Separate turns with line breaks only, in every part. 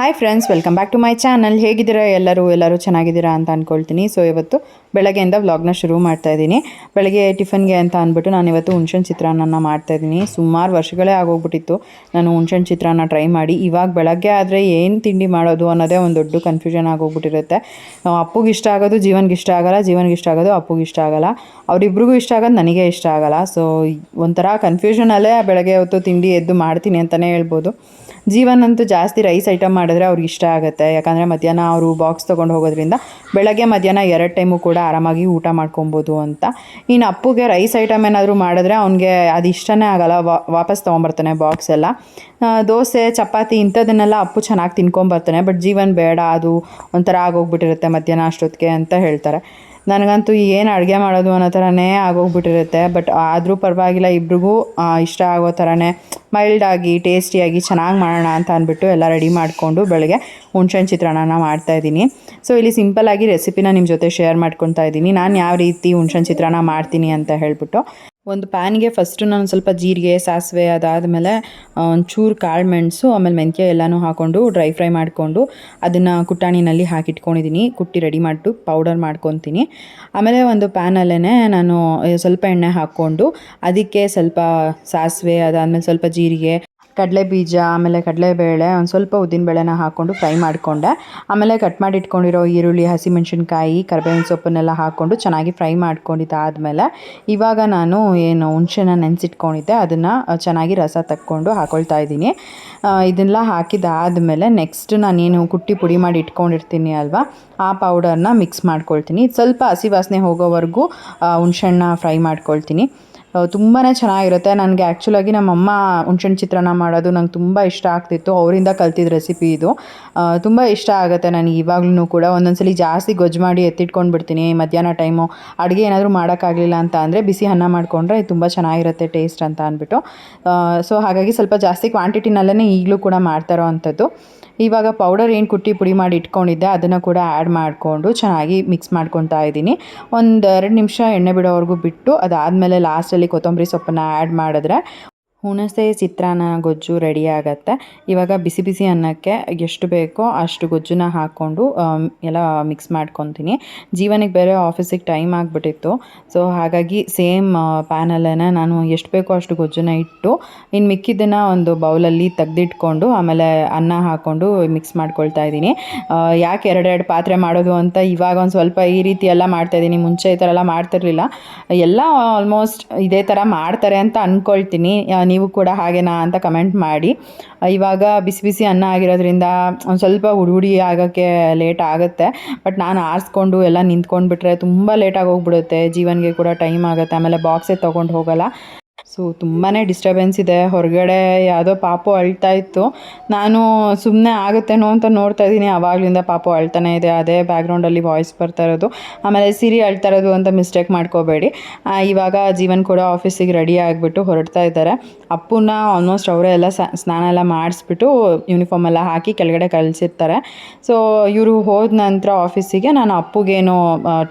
Hi friends, welcome back to my channel. ಹೇಗಿದ್ದೀರಾ ಎಲ್ಲರೂ ಚೆನ್ನಾಗಿದ್ದೀರಾ ಅಂತ ಅಂದ್ಕೊಳ್ತೀನಿ. ಸೊ ಇವತ್ತು ಬೆಳಗ್ಗೆಯಿಂದ ವ್ಲಾಗ್ನ ಶುರು ಮಾಡ್ತಾಯಿದ್ದೀನಿ. ಬೆಳಗ್ಗೆ ಟಿಫನ್ಗೆ ಅಂತ ಅಂದ್ಬಿಟ್ಟು ನಾನು ಇವತ್ತು ಹುಣ್ಸೆಹಣ್ಣು ಚಿತ್ರಾನ್ನ ಮಾಡ್ತಾಯಿದ್ದೀನಿ. ಸುಮಾರು ವರ್ಷಗಳೇ ಆಗೋಗ್ಬಿಟ್ಟಿತ್ತು ನಾನು ಹುಣ್ಸೆಹಣ್ಣು ಚಿತ್ರಾನ್ನ ಟ್ರೈ ಮಾಡಿ. ಇವಾಗ ಬೆಳಗ್ಗೆ ಆದರೆ ಏನು ತಿಂಡಿ ಮಾಡೋದು ಅನ್ನೋದೇ ಒಂದು ದೊಡ್ಡ ಕನ್ಫ್ಯೂಷನ್ ಆಗೋಗ್ಬಿಟ್ಟಿರುತ್ತೆ. ಅಪ್ಪುಗೆ ಇಷ್ಟ ಆಗೋದು ಜೀವನ್ಗೆ ಇಷ್ಟ ಆಗಲ್ಲ, ಜೀವನ್ಗೆ ಇಷ್ಟ ಆಗೋದು ಅಪ್ಪುಗೆ ಇಷ್ಟ ಆಗಲ್ಲ, ಅವರಿಬ್ರಿಗೂ ಇಷ್ಟ ಆಗೋದು ನನಗೆ ಇಷ್ಟ ಆಗಲ್ಲ. ಸೊ ಒಂಥರ ಕನ್ಫ್ಯೂಷನಲ್ಲೇ ಬೆಳಗ್ಗೆ ಹೊತ್ತು ತಿಂಡಿ ಎದ್ದು ಮಾಡ್ತೀನಿ ಅಂತಲೇ ಹೇಳ್ಬೋದು. ಜೀವನ್ ಅಂತೂ ಜಾಸ್ತಿ ರೈಸ್ ಐಟಮ್ ಮಾಡಿದ್ರೆ ಅವ್ರಿಗೆ ಇಷ್ಟ ಆಗುತ್ತೆ. ಯಾಕಂದರೆ ಮಧ್ಯಾಹ್ನ ಅವರು ಬಾಕ್ಸ್ ತೊಗೊಂಡು ಹೋಗೋದ್ರಿಂದ ಬೆಳಗ್ಗೆ ಮಧ್ಯಾಹ್ನ 2 ಟೈಮು ಕೂಡ ಆರಾಮಾಗಿ ಊಟ ಮಾಡ್ಕೊಬೋದು ಅಂತ. ಇನ್ನು ಅಪ್ಪುಗೆ ರೈಸ್ ಐಟಮ್ ಏನಾದರೂ ಮಾಡಿದ್ರೆ ಅವ್ನಿಗೆ ಅದು ಇಷ್ಟನೇ ಆಗಲ್ಲ, ವಾಪಸ್ ತೊಗೊಂಬರ್ತಾನೆ ಬಾಕ್ಸ್ ಎಲ್ಲ. ದೋಸೆ ಚಪಾತಿ ಇಂಥದ್ದನ್ನೆಲ್ಲ ಅಪ್ಪು ಚೆನ್ನಾಗಿ ತಿನ್ಕೊಂಬರ್ತಾನೆ. ಬಟ್ ಜೀವನ್ ಬೇಡ, ಅದು ಒಂಥರ ಆಗೋಗ್ಬಿಟ್ಟಿರುತ್ತೆ ಮಧ್ಯಾಹ್ನ ಅಷ್ಟೊತ್ತಿಗೆ ಅಂತ ಹೇಳ್ತಾರೆ. ನನಗಂತೂ ಏನು ಅಡುಗೆ ಮಾಡೋದು ಅನ್ನೋ ಥರನೇ ಆಗೋಗ್ಬಿಟ್ಟಿರುತ್ತೆ. ಬಟ್ ಆದರೂ ಪರವಾಗಿಲ್ಲ, ಇಬ್ರಿಗೂ ಇಷ್ಟ ಆಗೋ ಥರನೇ ಮೈಲ್ಡಾಗಿ ಟೇಸ್ಟಿಯಾಗಿ ಚೆನ್ನಾಗಿ ಮಾಡೋಣ ಅಂತ ಅಂದ್ಬಿಟ್ಟು ಎಲ್ಲ ರೆಡಿ ಮಾಡಿಕೊಂಡು ಬೆಳಗ್ಗೆ ಹುಣ್ಸೆಹಣ್ಣು ಚಿತ್ರಾನ್ನ ಮಾಡ್ತಾಯಿದ್ದೀನಿ. ಸೊ ಇಲ್ಲಿ ಸಿಂಪಲ್ಲಾಗಿ ರೆಸಿಪಿನ ನಿಮ್ಮ ಜೊತೆ ಶೇರ್ ಮಾಡ್ಕೊತಾ ಇದ್ದೀನಿ, ನಾನು ಯಾವ ರೀತಿ ಹುಣ್ಸೆಹಣ್ಣು ಚಿತ್ರಾನ್ನ ಮಾಡ್ತೀನಿ ಅಂತ ಹೇಳ್ಬಿಟ್ಟು. ಒಂದು ಪ್ಯಾನ್ಗೆ ಫಸ್ಟು ನಾನು ಸ್ವಲ್ಪ ಜೀರಿಗೆ, ಸಾಸಿವೆ, ಅದಾದಮೇಲೆ ಒಂಚೂರು ಕಾಳು ಮೆಣಸು, ಆಮೇಲೆ ಮೆಂತ್ಯ ಎಲ್ಲನೂ ಹಾಕ್ಕೊಂಡು ಡ್ರೈ ಫ್ರೈ ಮಾಡಿಕೊಂಡು ಅದನ್ನು ಕುಟ್ಟಾಣಿನಲ್ಲಿ ಹಾಕಿಟ್ಕೊಂಡಿದ್ದೀನಿ. ಕುಟ್ಟಿ ರೆಡಿ ಮಾಡಿಬಿಟ್ಟು ಪೌಡರ್ ಮಾಡ್ಕೊತೀನಿ. ಆಮೇಲೆ ಒಂದು ಪ್ಯಾನಲ್ಲೇ ನಾನು ಸ್ವಲ್ಪ ಎಣ್ಣೆ ಹಾಕ್ಕೊಂಡು ಅದಕ್ಕೆ ಸ್ವಲ್ಪ ಸಾಸಿವೆ, ಅದಾದಮೇಲೆ ಸ್ವಲ್ಪ ಜೀರಿಗೆ, ಕಡಲೆ ಬೀಜ, ಆಮೇಲೆ ಕಡಲೆಬೇಳೆ, ಒಂದು ಸ್ವಲ್ಪ ಉದ್ದಿನಬೇಳೆನ ಹಾಕ್ಕೊಂಡು ಫ್ರೈ ಮಾಡಿಕೊಂಡೆ. ಆಮೇಲೆ ಕಟ್ ಮಾಡಿ ಇಟ್ಕೊಂಡಿರೋ ಈರುಳ್ಳಿ, ಹಸಿಮೆಣ್ಸಿನ್ಕಾಯಿ, ಕರಿಬೇವಿನ ಸೊಪ್ಪನ್ನೆಲ್ಲ ಹಾಕ್ಕೊಂಡು ಚೆನ್ನಾಗಿ ಫ್ರೈ ಮಾಡ್ಕೊಂಡಿದ್ದಾದಮೇಲೆ ಇವಾಗ ನಾನು ಏನು ಹುಣಸೆನ ನೆನೆಸಿಟ್ಕೊಂಡಿದ್ದೆ ಅದನ್ನು ಚೆನ್ನಾಗಿ ರಸ ತಕ್ಕೊಂಡು ಹಾಕ್ಕೊಳ್ತಾ ಇದ್ದೀನಿ. ಇದನ್ನೆಲ್ಲ ಹಾಕಿದ್ದಾದಮೇಲೆ ನೆಕ್ಸ್ಟ್ ನಾನೇನು ಕುಟ್ಟಿ ಪುಡಿ ಮಾಡಿ ಇಟ್ಕೊಂಡಿರ್ತೀನಿ ಅಲ್ವಾ, ಆ ಪೌಡರ್ನ ಮಿಕ್ಸ್ ಮಾಡ್ಕೊಳ್ತೀನಿ. ಸ್ವಲ್ಪ ಹಸಿ ವಾಸನೆ ಹೋಗೋವರೆಗೂ ಹುಣಸೆಹಣ್ಣ ಫ್ರೈ ಮಾಡ್ಕೊಳ್ತೀನಿ. ತುಂಬಾ ಚೆನ್ನಾಗಿರುತ್ತೆ. ನನಗೆ ಆ್ಯಕ್ಚುಲಾಗಿ ನಮ್ಮಮ್ಮ ಹುಣ್ಸೆಹಣ್ಣು ಚಿತ್ರಾನ್ನ ಮಾಡೋದು ನಂಗೆ ತುಂಬ ಇಷ್ಟ ಆಗ್ತಿತ್ತು. ಅವರಿಂದ ಕಲ್ತಿದ್ದ ರೆಸಿಪಿ ಇದು. ತುಂಬ ಇಷ್ಟ ಆಗುತ್ತೆ ನನಗೆ ಇವಾಗ್ಲೂ ಕೂಡ. ಒಂದೊಂದ್ಸಲಿ ಜಾಸ್ತಿ ಗೊಜ್ಜು ಮಾಡಿ ಎತ್ತಿಟ್ಕೊಂಡು ಬಿಡ್ತೀನಿ. ಮಧ್ಯಾಹ್ನ ಟೈಮು ಅಡುಗೆ ಏನಾದರೂ ಮಾಡೋಕ್ಕಾಗಲಿಲ್ಲ ಅಂತ ಅಂದರೆ ಬಿಸಿ ಅನ್ನ ಮಾಡಿಕೊಂಡ್ರೆ ತುಂಬ ಚೆನ್ನಾಗಿರುತ್ತೆ ಟೇಸ್ಟ್ ಅಂತ ಅಂದ್ಬಿಟ್ಟು. ಸೊ ಹಾಗಾಗಿ ಸ್ವಲ್ಪ ಜಾಸ್ತಿ ಕ್ವಾಂಟಿಟಿನಲ್ಲೇ ಈಗಲೂ ಕೂಡ ಮಾಡ್ತಾರೋ ಅಂಥದ್ದು. ಇವಾಗ ಪೌಡರ್ ಏನು ಕುಟ್ಟಿ ಪುಡಿ ಮಾಡಿ ಇಟ್ಕೊಂಡಿದ್ದೆ ಅದನ್ನು ಕೂಡ ಆ್ಯಡ್ ಮಾಡಿಕೊಂಡು ಚೆನ್ನಾಗಿ ಮಿಕ್ಸ್ ಮಾಡ್ಕೊತಾ ಇದ್ದೀನಿ. 1-2 ನಿಮಿಷ ಎಣ್ಣೆ ಬಿಡೋವರೆಗೂ ಬಿಟ್ಟು ಅದಾದಮೇಲೆ ಲಾಸ್ಟಲ್ಲಿ ಕೊತ್ತಂಬರಿ ಸೊಪ್ಪನ್ನು ಆ್ಯಡ್ ಮಾಡಿದ್ರೆ ಹುಣಸೆ ಚಿತ್ರಾನ್ನ ಗೊಜ್ಜು ರೆಡಿ ಆಗುತ್ತೆ. ಇವಾಗ ಬಿಸಿ ಬಿಸಿ ಅನ್ನಕ್ಕೆ ಎಷ್ಟು ಬೇಕೋ ಅಷ್ಟು ಗೊಜ್ಜನ್ನ ಹಾಕ್ಕೊಂಡು ಎಲ್ಲ ಮಿಕ್ಸ್ ಮಾಡ್ಕೊತೀನಿ. ಜೀವನಿಗೆ ಬೇರೆ ಆಫೀಸಿಗೆ ಟೈಮ್ ಆಗಿಬಿಟ್ಟಿತ್ತು. ಸೊ ಹಾಗಾಗಿ ಸೇಮ್ ಪ್ಯಾನಲ್ಲೇ ನಾನು ಎಷ್ಟು ಬೇಕೋ ಅಷ್ಟು ಗೊಜ್ಜನ್ನ ಇಟ್ಟು ಇನ್ನು ಮಿಕ್ಕಿದ್ದನ್ನು ಒಂದು ಬೌಲಲ್ಲಿ ತೆಗೆದಿಟ್ಕೊಂಡು ಆಮೇಲೆ ಅನ್ನ ಹಾಕ್ಕೊಂಡು ಮಿಕ್ಸ್ ಮಾಡ್ಕೊಳ್ತಾ ಇದ್ದೀನಿ. ಯಾಕೆ 2 ಪಾತ್ರೆ ಮಾಡೋದು ಅಂತ ಇವಾಗ ಒಂದು ಸ್ವಲ್ಪ ಈ ರೀತಿ ಎಲ್ಲ ಮಾಡ್ತಾಯಿದ್ದೀನಿ. ಮುಂಚೆ ಈ ಥರ ಎಲ್ಲ ಮಾಡ್ತಿರ್ಲಿಲ್ಲ. ಎಲ್ಲ ಆಲ್ಮೋಸ್ಟ್ ಇದೇ ಥರ ಮಾಡ್ತಾರೆ ಅಂತ ಅಂದ್ಕೊಳ್ತೀನಿ. ನೀವು ಕೂಡ ಹಾಗೇನಾ ಅಂತ ಕಮೆಂಟ್ ಮಾಡಿ. ಇವಾಗ ಬಿಸಿ ಬಿಸಿ ಅನ್ನ ಆಗಿರೋದ್ರಿಂದ ಒಂದು ಸ್ವಲ್ಪ ಹುಡಿ ಆಗೋಕ್ಕೆ ಲೇಟ್ ಆಗುತ್ತೆ. ಬಟ್ ನಾನು ಆರಿಸ್ಕೊಂಡು ಎಲ್ಲ ನಿಂತ್ಕೊಂಡ್ಬಿಟ್ರೆ ತುಂಬ ಲೇಟಾಗಿ ಹೋಗ್ಬಿಡುತ್ತೆ. ಜೀವನ್ಗೆ ಕೂಡ ಟೈಮ್ ಆಗುತ್ತೆ. ಆಮೇಲೆ ಬಾಕ್ಸೇ ತೊಗೊಂಡು ಹೋಗೋಲ್ಲ. ಸೊ ತುಂಬಾ ಡಿಸ್ಟರ್ಬೆನ್ಸ್ ಇದೆ. ಹೊರಗಡೆ ಯಾವುದೋ ಪಾಪು ಅಳ್ತಾ ಇತ್ತು. ನಾನು ಸುಮ್ಮನೆ ಆಗುತ್ತೇನೋ ಅಂತ ನೋಡ್ತಾ ಇದ್ದೀನಿ. ಆವಾಗಲಿಂದ ಪಾಪು ಅಳ್ತಾನೆ ಇದೆ. ಅದೇ ಬ್ಯಾಕ್ಗ್ರೌಂಡಲ್ಲಿ ವಾಯ್ಸ್ ಬರ್ತಾ ಇರೋದು. ಆಮೇಲೆ ಸಿರಿ ಅಳ್ತಾ ಇರೋದು ಅಂತ ಮಿಸ್ಟೇಕ್ ಮಾಡ್ಕೋಬೇಡಿ. ಇವಾಗ ಜೀವನ್ ಕೂಡ ಆಫೀಸಿಗೆ ರೆಡಿ ಆಗಿಬಿಟ್ಟು ಹೊರಡ್ತಾ ಇದ್ದಾರೆ. ಅಪ್ಪುನ ಆಲ್ಮೋಸ್ಟ್ ಅವರೇ ಎಲ್ಲ ಸ್ನಾನ ಎಲ್ಲ ಮಾಡಿಸ್ಬಿಟ್ಟು ಯೂನಿಫಾರ್ಮ್ ಎಲ್ಲ ಹಾಕಿ ಕೆಳಗಡೆ ಕಳಿಸಿರ್ತಾರೆ. ಸೊ ಇವರು ಹೋದ ನಂತರ ಆಫೀಸಿಗೆ ನಾನು ಅಪ್ಪುಗೇನು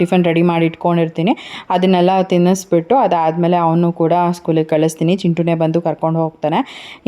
ಟಿಫನ್ ರೆಡಿ ಮಾಡಿ ಇಟ್ಕೊಂಡಿರ್ತೀನಿ ಅದನ್ನೆಲ್ಲ ತಿನ್ನಿಸ್ಬಿಟ್ಟು ಅದಾದಮೇಲೆ ಅವನು ಕೂಡ ಸ್ಕೂಲಿಗೆ ಕಳಿಸ್ತೀನಿ. ಚಿಂಟುನೇ ಬಂದು ಕರ್ಕೊಂಡು ಹೋಗ್ತಾನೆ.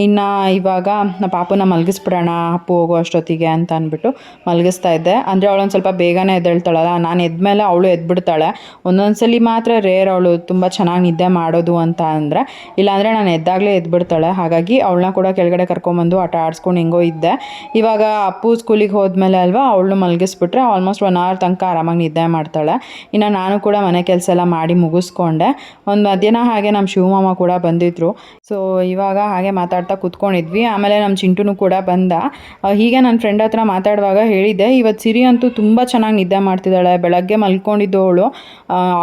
ಇನ್ನು ಇವಾಗ ಪಾಪುನ ಮಲಗಿಸ್ಬಿಡೋಣ ಅಪ್ಪು ಹೋಗೋ ಅಷ್ಟೊತ್ತಿಗೆ ಅಂತ ಅಂದ್ಬಿಟ್ಟು ಮಲಗಿಸ್ತಾ ಇದ್ದೆ. ಅಂದರೆ ಅವಳೊಂದು ಸ್ವಲ್ಪ ಬೇಗನೆ ಎದ್ದೇಳ್ತಾಳಲ್ಲ, ನಾನು ಎದ್ಮೇಲೆ ಅವಳು ಎದ್ಬಿಡ್ತಾಳೆ. ಒಂದೊಂದ್ಸಲಿ ಮಾತ್ರ ರೇರ್ ಅವಳು ತುಂಬ ಚೆನ್ನಾಗಿ ನಿದ್ದೆ ಮಾಡೋದು ಅಂತ ಅಂದರೆ, ಇಲ್ಲಾಂದರೆ ನಾನು ಎದ್ದಾಗಲೇ ಎದ್ಬಿಡ್ತಾಳೆ. ಹಾಗಾಗಿ ಅವಳನ್ನ ಕೂಡ ಕೆಳಗಡೆ ಕರ್ಕೊಂಬಂದು ಆಟ ಆಡಿಸ್ಕೊಂಡು ಹೆಂಗೋ ಇದ್ದೆ. ಇವಾಗ ಅಪ್ಪು ಸ್ಕೂಲಿಗೆ ಹೋದ್ಮೇಲೆ ಅಲ್ವಾ ಅವಳು ಮಲಗಿಸ್ಬಿಟ್ರೆ ಆಲ್ಮೋಸ್ಟ್ 1 ಅವರ್ ತನಕ ಆರಾಮಾಗಿ ನಿದ್ದೆ ಮಾಡ್ತಾಳೆ. ಇನ್ನು ನಾನು ಕೂಡ ಮನೆ ಕೆಲಸ ಎಲ್ಲ ಮಾಡಿ ಮುಗಿಸ್ಕೊಂಡೆ. ಒಂದು ಮಧ್ಯಾಹ್ನ ಹಾಗೆ ನಮ್ಮ ಶಿವಮಾಮ ಕೂಡ ಬಂದಿದ್ದರು. ಸೊ ಇವಾಗ ಹಾಗೆ ಮಾತಾಡ್ತಾ ಕೂತ್ಕೊಂಡಿದ್ವಿ. ಆಮೇಲೆ ನಮ್ಮ ಚಿಂಟುನು ಕೂಡ ಬಂದ. ಹೀಗೆ ನನ್ನ ಫ್ರೆಂಡ್ ಹತ್ರ ಮಾತಾಡುವಾಗ ಹೇಳಿದ್ದೆ, ಇವತ್ತು ಸಿರಿ ಅಂತೂ ತುಂಬ ಚೆನ್ನಾಗಿ ನಿದ್ದೆ ಮಾಡ್ತಿದ್ದಾಳೆ. ಬೆಳಗ್ಗೆ ಮಲ್ಕೊಂಡಿದ್ದು ಅವಳು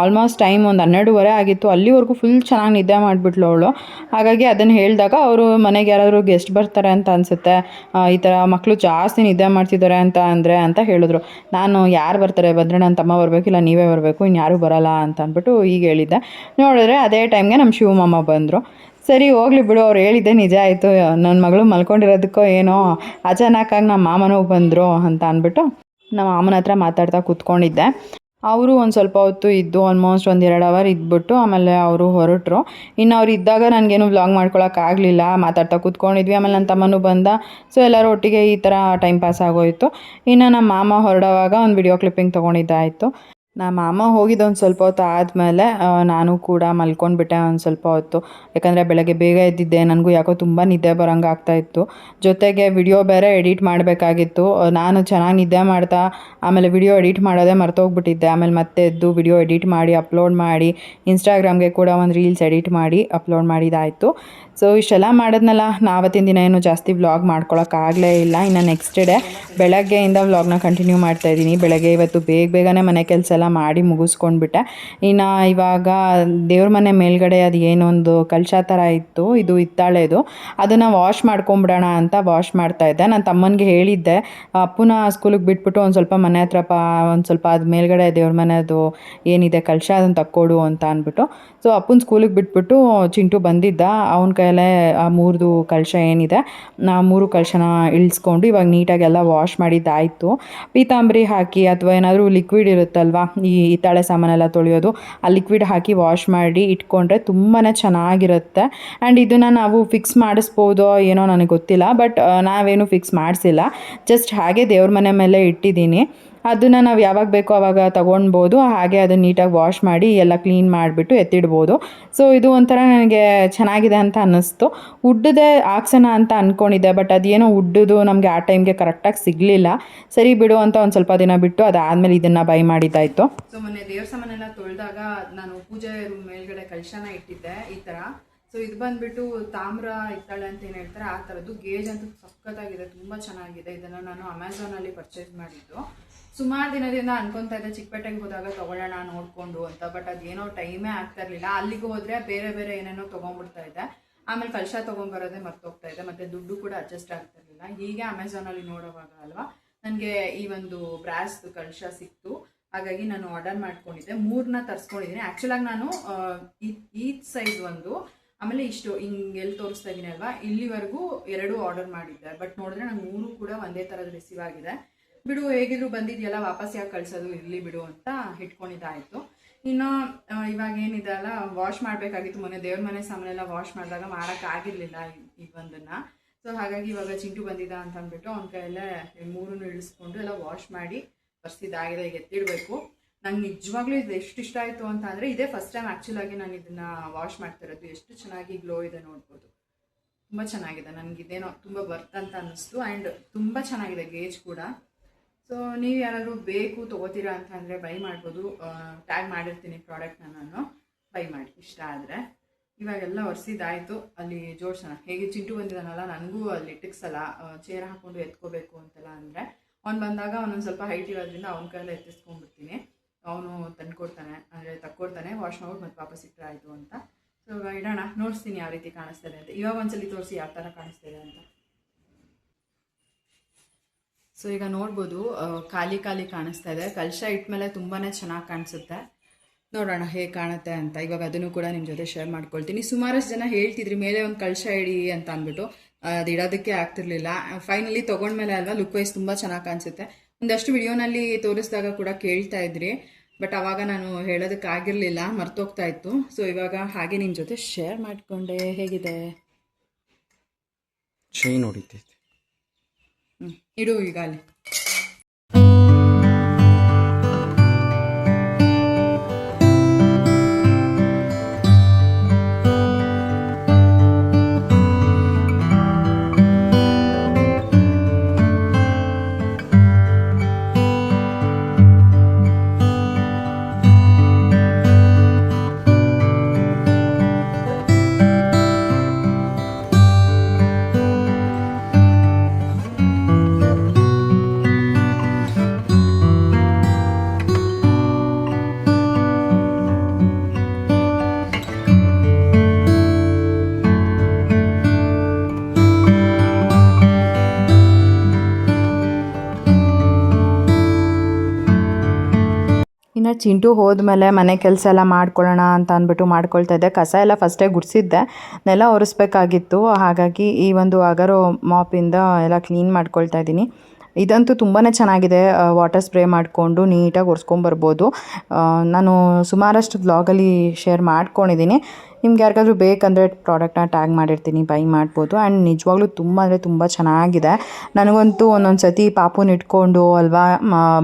ಆಲ್ಮೋಸ್ಟ್ ಟೈಮ್ ಒಂದು 12:30 ಆಗಿತ್ತು. ಅಲ್ಲಿವರೆಗೂ ಫುಲ್ ಚೆನ್ನಾಗಿ ನಿದ್ದೆ ಮಾಡಿಬಿಟ್ಲು ಅವಳು. ಹಾಗಾಗಿ ಅದನ್ನು ಹೇಳಿದಾಗ ಅವರು ಮನೆಗೆ ಯಾರಾದರೂ ಗೆಸ್ಟ್ ಬರ್ತಾರೆ ಅಂತ ಅನಿಸುತ್ತೆ, ಈ ಥರ ಮಕ್ಕಳು ಜಾಸ್ತಿ ನಿದ್ದೆ ಮಾಡ್ತಿದ್ದಾರೆ ಅಂತ ಹೇಳಿದ್ರು. ನಾನು ಯಾರು ಬರ್ತಾರೆ, ಬಂದರೆ ನನ್ನ ತಮ್ಮ ಬರಬೇಕಿಲ್ಲ ನೀವೇ ಬರಬೇಕು, ಇನ್ಯಾರೂ ಬರೋಲ್ಲ ಅಂತ ಅಂದ್ಬಿಟ್ಟು ಈಗ ಹೇಳಿದ್ದೆ. ನೋಡಿದ್ರೆ ಅದೇ ಟೈಮ್ಗೆ ನಮ್ಮ ಶಿವಮಮ್ಮ ಬಂದರು. ಸರಿ ಹೋಗ್ಲಿ ಬಿಡು, ಅವ್ರು ಹೇಳಿದ್ದೆ ನಿಜ ಆಯಿತು, ನನ್ನ ಮಗಳು ಮಲ್ಕೊಂಡಿರೋದಕ್ಕೋ ಏನೋ ಅಚಾನಕ್ಕಾಗಿ ನಮ್ಮ ಮಾಮನೂ ಬಂದರು ಅಂತ ಅಂದ್ಬಿಟ್ಟು ನಮ್ಮ ಮಾಮನ ಹತ್ರ ಮಾತಾಡ್ತಾ ಕೂತ್ಕೊಂಡಿದ್ದೆ. ಅವರು ಒಂದು ಸ್ವಲ್ಪ ಹೊತ್ತು ಇದ್ದು ಆಲ್ಮೋಸ್ಟ್ 1-2 ಅವರ್ ಇದ್ಬಿಟ್ಟು ಆಮೇಲೆ ಅವರು ಹೊರಟರು. ಇನ್ನು ಅವ್ರು ಇದ್ದಾಗ ನನಗೇನು ವ್ಲಾಗ್ ಮಾಡ್ಕೊಳಕ್ಕಾಗಲಿಲ್ಲ, ಮಾತಾಡ್ತಾ ಕೂತ್ಕೊಂಡಿದ್ವಿ. ಆಮೇಲೆ ನನ್ನ ತಮ್ಮನೂ ಬಂದ. ಸೊ ಎಲ್ಲರೂ ಒಟ್ಟಿಗೆ ಈ ಥರ ಟೈಮ್ ಪಾಸ್ ಆಗೋಯಿತು. ಇನ್ನು ನಮ್ಮ ಮಾಮ ಹೊರಡುವಾಗ ಒಂದು ವಿಡಿಯೋ ಕ್ಲಿಪ್ಪಿಂಗ್ ತೊಗೊಂಡಿದ್ದಾಯಿತು. ನಮ್ಮ ಮಾಮ ಹೋಗಿದ್ದು ಒಂದು ಸ್ವಲ್ಪ ಹೊತ್ತು ಆದಮೇಲೆ ನಾನು ಕೂಡ ಮಲ್ಕೊಂಡ್ಬಿಟ್ಟೆ ಒಂದು ಸ್ವಲ್ಪ ಹೊತ್ತು. ಯಾಕಂದರೆ ಬೆಳಗ್ಗೆ ಬೇಗ ಎದ್ದಿದ್ದೆ, ನನಗೂ ಯಾಕೋ ತುಂಬ ನಿದ್ದೆ ಬರೋಂಗೆ ಆಗ್ತಾಯಿತ್ತು. ಜೊತೆಗೆ ವಿಡಿಯೋ ಬೇರೆ ಎಡಿಟ್ ಮಾಡಬೇಕಾಗಿತ್ತು. ನಾನು ಚೆನ್ನಾಗಿ ನಿದ್ದೆ ಮಾಡ್ತಾ ಆಮೇಲೆ ವಿಡಿಯೋ ಎಡಿಟ್ ಮಾಡೋದೇ ಮರ್ತೋಗ್ಬಿಟ್ಟಿದ್ದೆ. ಆಮೇಲೆ ಮತ್ತೆ ಎದ್ದು ವಿಡಿಯೋ ಎಡಿಟ್ ಮಾಡಿ ಅಪ್ಲೋಡ್ ಮಾಡಿ ಇನ್ಸ್ಟಾಗ್ರಾಮ್ಗೆ ಕೂಡ ಒಂದು ರೀಲ್ಸ್ ಎಡಿಟ್ ಮಾಡಿ ಅಪ್ಲೋಡ್ ಮಾಡಿದ್ದಾಯಿತು. ಸೊ ಇಷ್ಟೆಲ್ಲ ಮಾಡಿದ್ನಲ್ಲ, ಆವತ್ತಿನ ದಿನ ಏನು ಜಾಸ್ತಿ ವ್ಲಾಗ್ ಮಾಡ್ಕೊಳಕ್ಕಾಗಲೇ ಇಲ್ಲ. ಇನ್ನು ನೆಕ್ಸ್ಟ್ ಡೇ ಬೆಳಗ್ಗೆಯಿಂದ ವ್ಲಾಗ್ನ ಕಂಟಿನ್ಯೂ ಮಾಡ್ತಾಯಿದ್ದೀನಿ. ಬೆಳಗ್ಗೆ ಇವತ್ತು ಬೇಗನೆ ಮನೆ ಕೆಲಸ ಎಲ್ಲ ಮಾಡಿ ಮುಗಿಸ್ಕೊಂಡ್ಬಿಟ್ಟೆ. ಇನ್ನು ಇವಾಗ ದೇವ್ರ ಮನೆ ಮೇಲ್ಗಡೆ ಅದು ಏನೊಂದು ಕಲಶ ಥರ ಇತ್ತು, ಇದು ಹಿತ್ತಾಳೆದು, ಅದನ್ನು ವಾಶ್ ಮಾಡ್ಕೊಂಬಿಡೋಣ ಅಂತ ವಾಶ್ ಮಾಡ್ತಾಯಿದ್ದೆ. ನಾನು ತಮ್ಮನಿಗೆ ಹೇಳಿದ್ದೆ, ಅಪ್ಪನ ಸ್ಕೂಲಿಗೆ ಬಿಟ್ಬಿಟ್ಟು ಒಂದು ಸ್ವಲ್ಪ ಮನೆ ಹತ್ರ ಒಂದು ಸ್ವಲ್ಪ ಅದು ಮೇಲ್ಗಡೆ ದೇವ್ರ ಮನೆಯದು ಏನಿದೆ ಕಲಶ ಅದನ್ನು ತಕ್ಕೊಡು ಅಂತ ಅಂದ್ಬಿಟ್ಟು. ಸೊ ಅಪ್ಪನ ಸ್ಕೂಲಿಗೆ ಬಿಟ್ಬಿಟ್ಟು ಚಿಂಟು ಬಂದಿದ್ದ, ಅವನ ಕೈಯಲ್ಲೇ ಆ 3 ಕಲಶ ಏನಿದೆ ನಾ 3 ಕಲಶನ ಇಳಿಸ್ಕೊಂಡು ಇವಾಗ ನೀಟಾಗೆಲ್ಲ ವಾಶ್ ಮಾಡಿದ್ದಾಯಿತು. ಪೀತಾಂಬರಿ ಹಾಕಿ ಅಥವಾ ಏನಾದರೂ ಲಿಕ್ವಿಡ್ ಇರುತ್ತಲ್ವ ಈ ಹಿತ್ತಾಳೆ ಸಾಮಾನೆಲ್ಲ ತೊಳೆಯೋದು, ಆ ಲಿಕ್ವಿಡ್ ಹಾಕಿ ವಾಶ್ ಮಾಡಿ ಇಟ್ಕೊಂಡ್ರೆ ತುಂಬಾ ಚೆನ್ನಾಗಿರುತ್ತೆ. ಆ್ಯಂಡ್ ಇದನ್ನು ನಾವು ಫಿಕ್ಸ್ ಮಾಡಿಸ್ಬೋದೋ ಏನೋ ನನಗೆ ಗೊತ್ತಿಲ್ಲ, ಬಟ್ ನಾವೇನು ಫಿಕ್ಸ್ ಮಾಡಿಸಿಲ್ಲ, ಜಸ್ಟ್ ಹಾಗೆ ದೇವ್ರ ಮನೆ ಮೇಲೆ ಇಟ್ಟಿದ್ದೀನಿ. ಅದನ್ನು ನಾವು ಯಾವಾಗ ಬೇಕೋ ಆವಾಗ ತೊಗೊಳ್ಬೋದು. ಹಾಗೆ ಅದನ್ನು ನೀಟಾಗಿ ವಾಶ್ ಮಾಡಿ ಎಲ್ಲ ಕ್ಲೀನ್ ಮಾಡಿಬಿಟ್ಟು ಎತ್ತಿಡ್ಬೋದು. ಸೊ ಇದು ಒಂಥರ ನನಗೆ ಚೆನ್ನಾಗಿದೆ ಅಂತ ಅನ್ನಿಸ್ತು. ಉಡ್ಡದೇ ಹಾಕ್ಸೋಣ ಅಂತ ಅಂದ್ಕೊಂಡಿದ್ದೆ, ಬಟ್ ಅದೇನೋ ಉಡ್ಡದು ನಮಗೆ ಆ ಟೈಮ್ಗೆ ಕರೆಕ್ಟಾಗಿ ಸಿಗಲಿಲ್ಲ. ಸರಿ ಬಿಡು ಅಂತ ಒಂದು ಸ್ವಲ್ಪ ದಿನ ಬಿಟ್ಟು ಅದಾದಮೇಲೆ ಇದನ್ನು ಬೈ ಮಾಡಿದ್ದಾಯಿತು. ಸೊ ಮೊನ್ನೆ ದೇವ್ರ ಸಾಮಾನೆಲ್ಲ ತೊಳೆದಾಗ ನಾನು ಪೂಜೆ ರೂಮ್ ಮೇಲ್ಗಡೆ ಕಲಶನ ಇಟ್ಟಿದ್ದೆ ಈ ಥರ. ಸೊ ಇದು ಬಂದುಬಿಟ್ಟು ತಾಮ್ರ ಹಿತ್ತಾಳೆ ಅಂತ ಏನು ಹೇಳ್ತಾರೆ ಆ ಥರದ್ದು. ಗೇಜ್ ಅಂತೂ ಸಖತ್ತಾಗಿದೆ, ತುಂಬ ಚೆನ್ನಾಗಿದೆ. ಇದನ್ನು ನಾನು ಅಮೆಝಾನಲ್ಲಿ ಪರ್ಚೇಸ್ ಮಾಡಿದ್ದು. ಸುಮಾರು ದಿನದಿಂದ ಅನ್ಕೊತಾ ಇದ್ದೆ ಚಿಕ್ಕಪೇಟೆಗೆ ಹೋದಾಗ ತೊಗೊಳ್ಳೋಣ ನೋಡಿಕೊಂಡು ಅಂತ, ಬಟ್ ಅದೇನೋ ಟೈಮೇ ಆಗ್ತಾ ಇರಲಿಲ್ಲ. ಅಲ್ಲಿಗೆ ಹೋದರೆ ಬೇರೆ ಏನೇನೋ ತೊಗೊಂಡ್ಬಿಡ್ತಾ ಇದ್ದೆ. ಆಮೇಲೆ ಕಲಶ ತೊಗೊಂಬರೋದೇ ಮರ್ತೋಗ್ತಾ ಇದೆ, ಮತ್ತು ದುಡ್ಡು ಕೂಡ ಅಡ್ಜಸ್ಟ್ ಆಗ್ತಾ ಇರಲಿಲ್ಲ. ಹೀಗೆ ಅಮೆಝಾನಲ್ಲಿ ನೋಡೋವಾಗ ಅಲ್ವಾ ನನಗೆ ಈ ಒಂದು ಬ್ರಾಸ್ದು ಕಲಶ ಸಿಕ್ತು. ಹಾಗಾಗಿ ನಾನು ಆರ್ಡರ್ ಮಾಡ್ಕೊಂಡಿದ್ದೆ, 3ನ ತರಿಸ್ಕೊಂಡಿದ್ದೀನಿ. ಆ್ಯಕ್ಚುಲಾಗಿ ನಾನು ಈ ಸೈಜ್ ಒಂದು, ಆಮೇಲೆ ಇಷ್ಟು ಹಿಂಗೆಲ್ಲಿ ತೋರಿಸ್ತಾ ಇದ್ದೀನಿ ಅಲ್ವಾ ಇಲ್ಲಿವರೆಗೂ 2 ಆರ್ಡರ್ ಮಾಡಿದ್ದೆ. ಬಟ್ ನೋಡಿದ್ರೆ ನಾನು 3 ಕೂಡ ಒಂದೇ ಥರದ್ದು ರಿಸೀವ್ ಆಗಿದೆ. ಬಿಡು, ಹೇಗಿದ್ರು ಬಂದಿದೆಯಲ್ಲ ವಾಪಸ್ ಯಾಕೆ ಕಳಿಸೋದು, ಇರಲಿ ಬಿಡು ಅಂತ ಇಟ್ಕೊಂಡಿದ್ದಾಯಿತು. ಇನ್ನು ಇವಾಗ ಏನಿದೆ ಅಲ್ಲ ವಾಶ್ ಮಾಡಬೇಕಾಗಿತ್ತು. ಮೊನ್ನೆ ದೇವ್ರ ಮನೆ ಸಾಮಾನೆಲ್ಲ ವಾಶ್ ಮಾಡಿದಾಗ ಮಾಡೋಕ್ಕಾಗಿರಲಿಲ್ಲ ಈ ಒಂದನ್ನು. ಸೊ ಹಾಗಾಗಿ ಇವಾಗ ಚಿಂಟು ಬಂದಿದ್ದ ಅಂತ ಅಂದ್ಬಿಟ್ಟು ಅವನ ಕೈಯಲ್ಲೇ 3 ಇಳಿಸ್ಕೊಂಡು ಎಲ್ಲ ವಾಶ್ ಮಾಡಿ ಬರ್ಸಿದ್ದಾಗಿದೆ. ಈಗ ಎತ್ತಿಡಬೇಕು. ನಂಗೆ ನಿಜವಾಗ್ಲೂ ಇದು ಎಷ್ಟು ಇಷ್ಟ ಆಯಿತು ಅಂತ ಅಂದರೆ, ಇದೇ ಫಸ್ಟ್ ಟೈಮ್ ಆ್ಯಕ್ಚುಲಾಗಿ ನಾನು ಇದನ್ನು ವಾಶ್ ಮಾಡ್ತಿರೋದು. ಎಷ್ಟು ಚೆನ್ನಾಗಿ ಗ್ಲೋ ಇದೆ ನೋಡ್ಬೋದು, ತುಂಬ ಚೆನ್ನಾಗಿದೆ. ನನಗಿದೇನೋ ತುಂಬ ವರ್ತ್ ಅಂತ ಅನ್ನಿಸ್ತು. ಆ್ಯಂಡ್ ತುಂಬ ಚೆನ್ನಾಗಿದೆ ಗೇಜ್ ಕೂಡ. ಸೊ ನೀವು ಯಾರಾದರೂ ಬೇಕು ತೊಗೋತೀರಾ ಅಂತ ಅಂದರೆ ಬೈ ಮಾಡ್ಬೋದು. ಟ್ಯಾಗ್ ಮಾಡಿರ್ತೀನಿ ಪ್ರಾಡಕ್ಟ್ನ, ನಾನು ಬೈ ಮಾಡಿ ಇಷ್ಟ ಆದರೆ. ಇವಾಗೆಲ್ಲ ಒರೆಸಿದ್ದಾಯಿತು, ಅಲ್ಲಿ ಜೋಡಿಸೋಣ. ಹೇಗೆ ಚಿಂಟು ಬಂದಿದ್ದಾನಲ್ಲ, ನನಗೂ ಅಲ್ಲಿ ಟಿಕ್ಸಲ್ಲ, ಚೇರ್ ಹಾಕ್ಕೊಂಡು ಎತ್ಕೋಬೇಕು ಅಂತೆಲ್ಲ ಅಂದರೆ ಅವ್ನು ಬಂದಾಗ ಅವನೊಂದು ಸ್ವಲ್ಪ ಹೈಟ್ ಇರೋದ್ರಿಂದ ಅವನ ಕೈಯಲ್ಲೇ ಎತ್ತಿಸ್ಕೊಂಡ್ಬಿಡ್ತೀನಿ. ಅವನು ತಂದುಕೊಡ್ತಾನೆ, ಅಂದರೆ ತಕ್ಕೊಡ್ತಾನೆ, ವಾಶ್ ಮಾಡ್ಬಿಟ್ಟು ಮತ್ತೆ ವಾಪಸ್ ಇಟ್ಟರೆ ಆಯಿತು ಅಂತ. ಸೊ ಇವಾಗ ಇಡೋಣ, ನೋಡಿಸ್ತೀನಿ ಯಾವ ರೀತಿ ಕಾಣಿಸ್ತಾಯಿದೆ ಅಂತ. ಇವಾಗ ಒಂದ್ಸಲಿ ತೋರಿಸಿ ಯಾವ ಥರ ಕಾಣಿಸ್ತಾಯಿದೆ ಅಂತ. ಸೊ ಈಗ ನೋಡ್ಬೋದು ಖಾಲಿ ಕಾಣಿಸ್ತಾ ಇದೆ. ಕಲಶ ಇಟ್ಮೇಲೆ ತುಂಬಾ ಚೆನ್ನಾಗಿ ಕಾಣಿಸುತ್ತೆ. ನೋಡೋಣ ಹೇಗೆ ಕಾಣುತ್ತೆ ಅಂತ. ಇವಾಗ ಅದನ್ನು ಕೂಡ ನಿಮ್ಮ ಜೊತೆ ಶೇರ್ ಮಾಡ್ಕೊಳ್ತೀನಿ. ಸುಮಾರಷ್ಟು ಜನ ಹೇಳ್ತಿದ್ರಿ ಮೇಲೆ ಒಂದು ಕಲಶ ಇಡಿ ಅಂತ ಅಂದ್ಬಿಟ್ಟು, ಅದು ಇಡೋದಕ್ಕೆ ಆಗ್ತಿರ್ಲಿಲ್ಲ. ಫೈನಲಿ ತೊಗೊಂಡ್ಮೇಲೆ ಅಲ್ವಾ ಲುಕ್ ವೈಸ್ ತುಂಬ ಚೆನ್ನಾಗಿ ಕಾಣಿಸುತ್ತೆ. ಒಂದಷ್ಟು ವಿಡಿಯೋನಲ್ಲಿ ತೋರಿಸಿದಾಗ ಕೂಡ ಕೇಳ್ತಾ ಇದ್ರಿ, ಬಟ್ ಆವಾಗ ನಾನು ಹೇಳೋದಕ್ಕಾಗಿರಲಿಲ್ಲ, ಮರ್ತೋಗ್ತಾ ಇತ್ತು. ಸೊ ಇವಾಗ ಹಾಗೆ ನಿಮ್ಮ ಜೊತೆ ಶೇರ್ ಮಾಡಿಕೊಂಡೆ. ಹೇಗಿದೆ
ಶೈನ್ ಹೊಡಿತೈತೆ.
ಇಡು ಈಗ ಅಲ್ಲಿ. ಇನ್ನು ಚಿಂಟು ಹೋದ್ಮೇಲೆ ಮನೆ ಕೆಲಸ ಎಲ್ಲ ಮಾಡ್ಕೊಳ್ಳೋಣ ಅಂತ ಅಂದ್ಬಿಟ್ಟು ಮಾಡ್ಕೊಳ್ತಾ ಇದ್ದೆ. ಕಸ ಎಲ್ಲ ಫಸ್ಟೇ ಗುಡಿಸಿದ್ದೆ, ನೆಲ ಒರೆಸ್ಬೇಕಾಗಿತ್ತು. ಹಾಗಾಗಿ ಈ ಒಂದು ಅಗರೋ ಮಾಪಿಂದ ಎಲ್ಲ ಕ್ಲೀನ್ ಮಾಡ್ಕೊಳ್ತಾ ಇದ್ದೀನಿ. ಇದಂತೂ ತುಂಬಾ ಚೆನ್ನಾಗಿದೆ. ವಾಟರ್ ಸ್ಪ್ರೇ ಮಾಡಿಕೊಂಡು ನೀಟಾಗಿ ಒರೆಸ್ಕೊಂಬರ್ಬೋದು. ನಾನು ಸುಮಾರಷ್ಟು ವ್ಲಾಗಲ್ಲಿ ಶೇರ್ ಮಾಡ್ಕೊಂಡಿದ್ದೀನಿ. ನಿಮ್ಗೆ ಯಾರಿಗಾದ್ರೂ ಬೇಕಂದರೆ ಪ್ರಾಡಕ್ಟ್ನ ಟ್ಯಾಗ್ ಮಾಡಿರ್ತೀನಿ, ಬೈ ಮಾಡ್ಬೋದು. ಆ್ಯಂಡ್ ನಿಜವಾಗ್ಲೂ ತುಂಬ ಅಂದರೆ ತುಂಬ ಚೆನ್ನಾಗಿದೆ. ನನಗಂತೂ ಒಂದೊಂದು ಸತಿ ಪಾಪುನ ಇಟ್ಕೊಂಡು ಅಲ್ವಾ